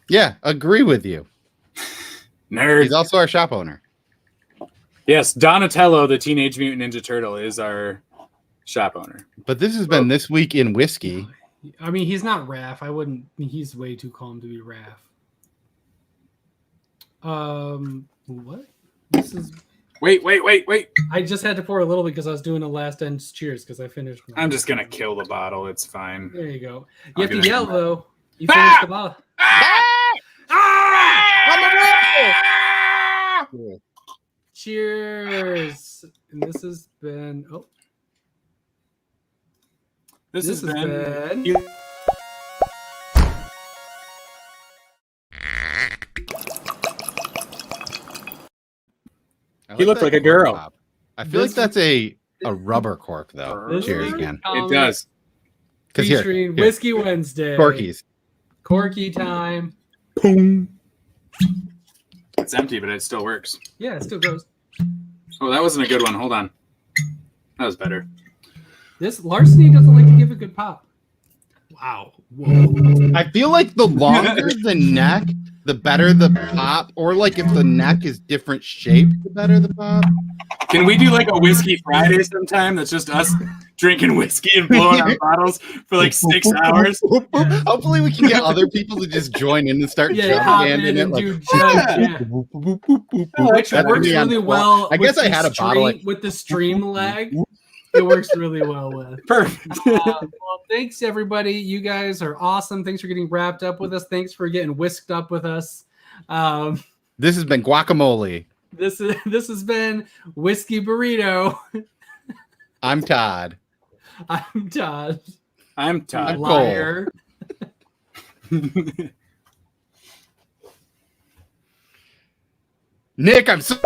Yeah, agree with you. nerd. He's also our shop owner. Yes, Donatello, the Teenage Mutant Ninja Turtle, is our shop owner. But this has been This Week in Whiskey. I mean, he's not Raph. I wouldn't. He's way too calm to be Raph. What? This is. Wait. I just had to pour a little bit because I was doing a last end cheers because I finished. one. I'm just gonna kill the bottle. It's fine. There you go. I'll You have get to it. yell though. You finished the bottle. Cheers. And this has been. Oh, This this has has been. been. I He looked that like a cork girl. pop. I feel like This- that's a rubber cork, though. This Cheers is again. It does. Because here, Featuring Whiskey Wednesday. Corkies. Corky time. Boom. It's empty, but it still works. Yeah, it still goes. Oh, that wasn't a good one. Hold on. That was better. This Larceny doesn't like to give a good pop. Wow. Whoa. I feel like the longer the neck, the better the pop. Or like if the neck is different shape, the better the pop. Can we do like a whiskey Friday sometime? That's just us drinking whiskey and blowing our bottles for like 6 hours. Hopefully we can get other people to just join in and start Yeah, hop jumping in in it. and Like, do jug, yeah. Which That's works me on really the well. I guess with I the had a bottle stream- with the stream lag. It works really well with. Perfect. Well, thanks everybody. You guys are awesome. Thanks for getting wrapped up with us. Thanks for getting whisked up with us. this has been Guacamole. This has been Whiskey Burrito. I'm Todd. I'm Todd. I'm Todd. I'm Cole. Liar. Nick, I'm so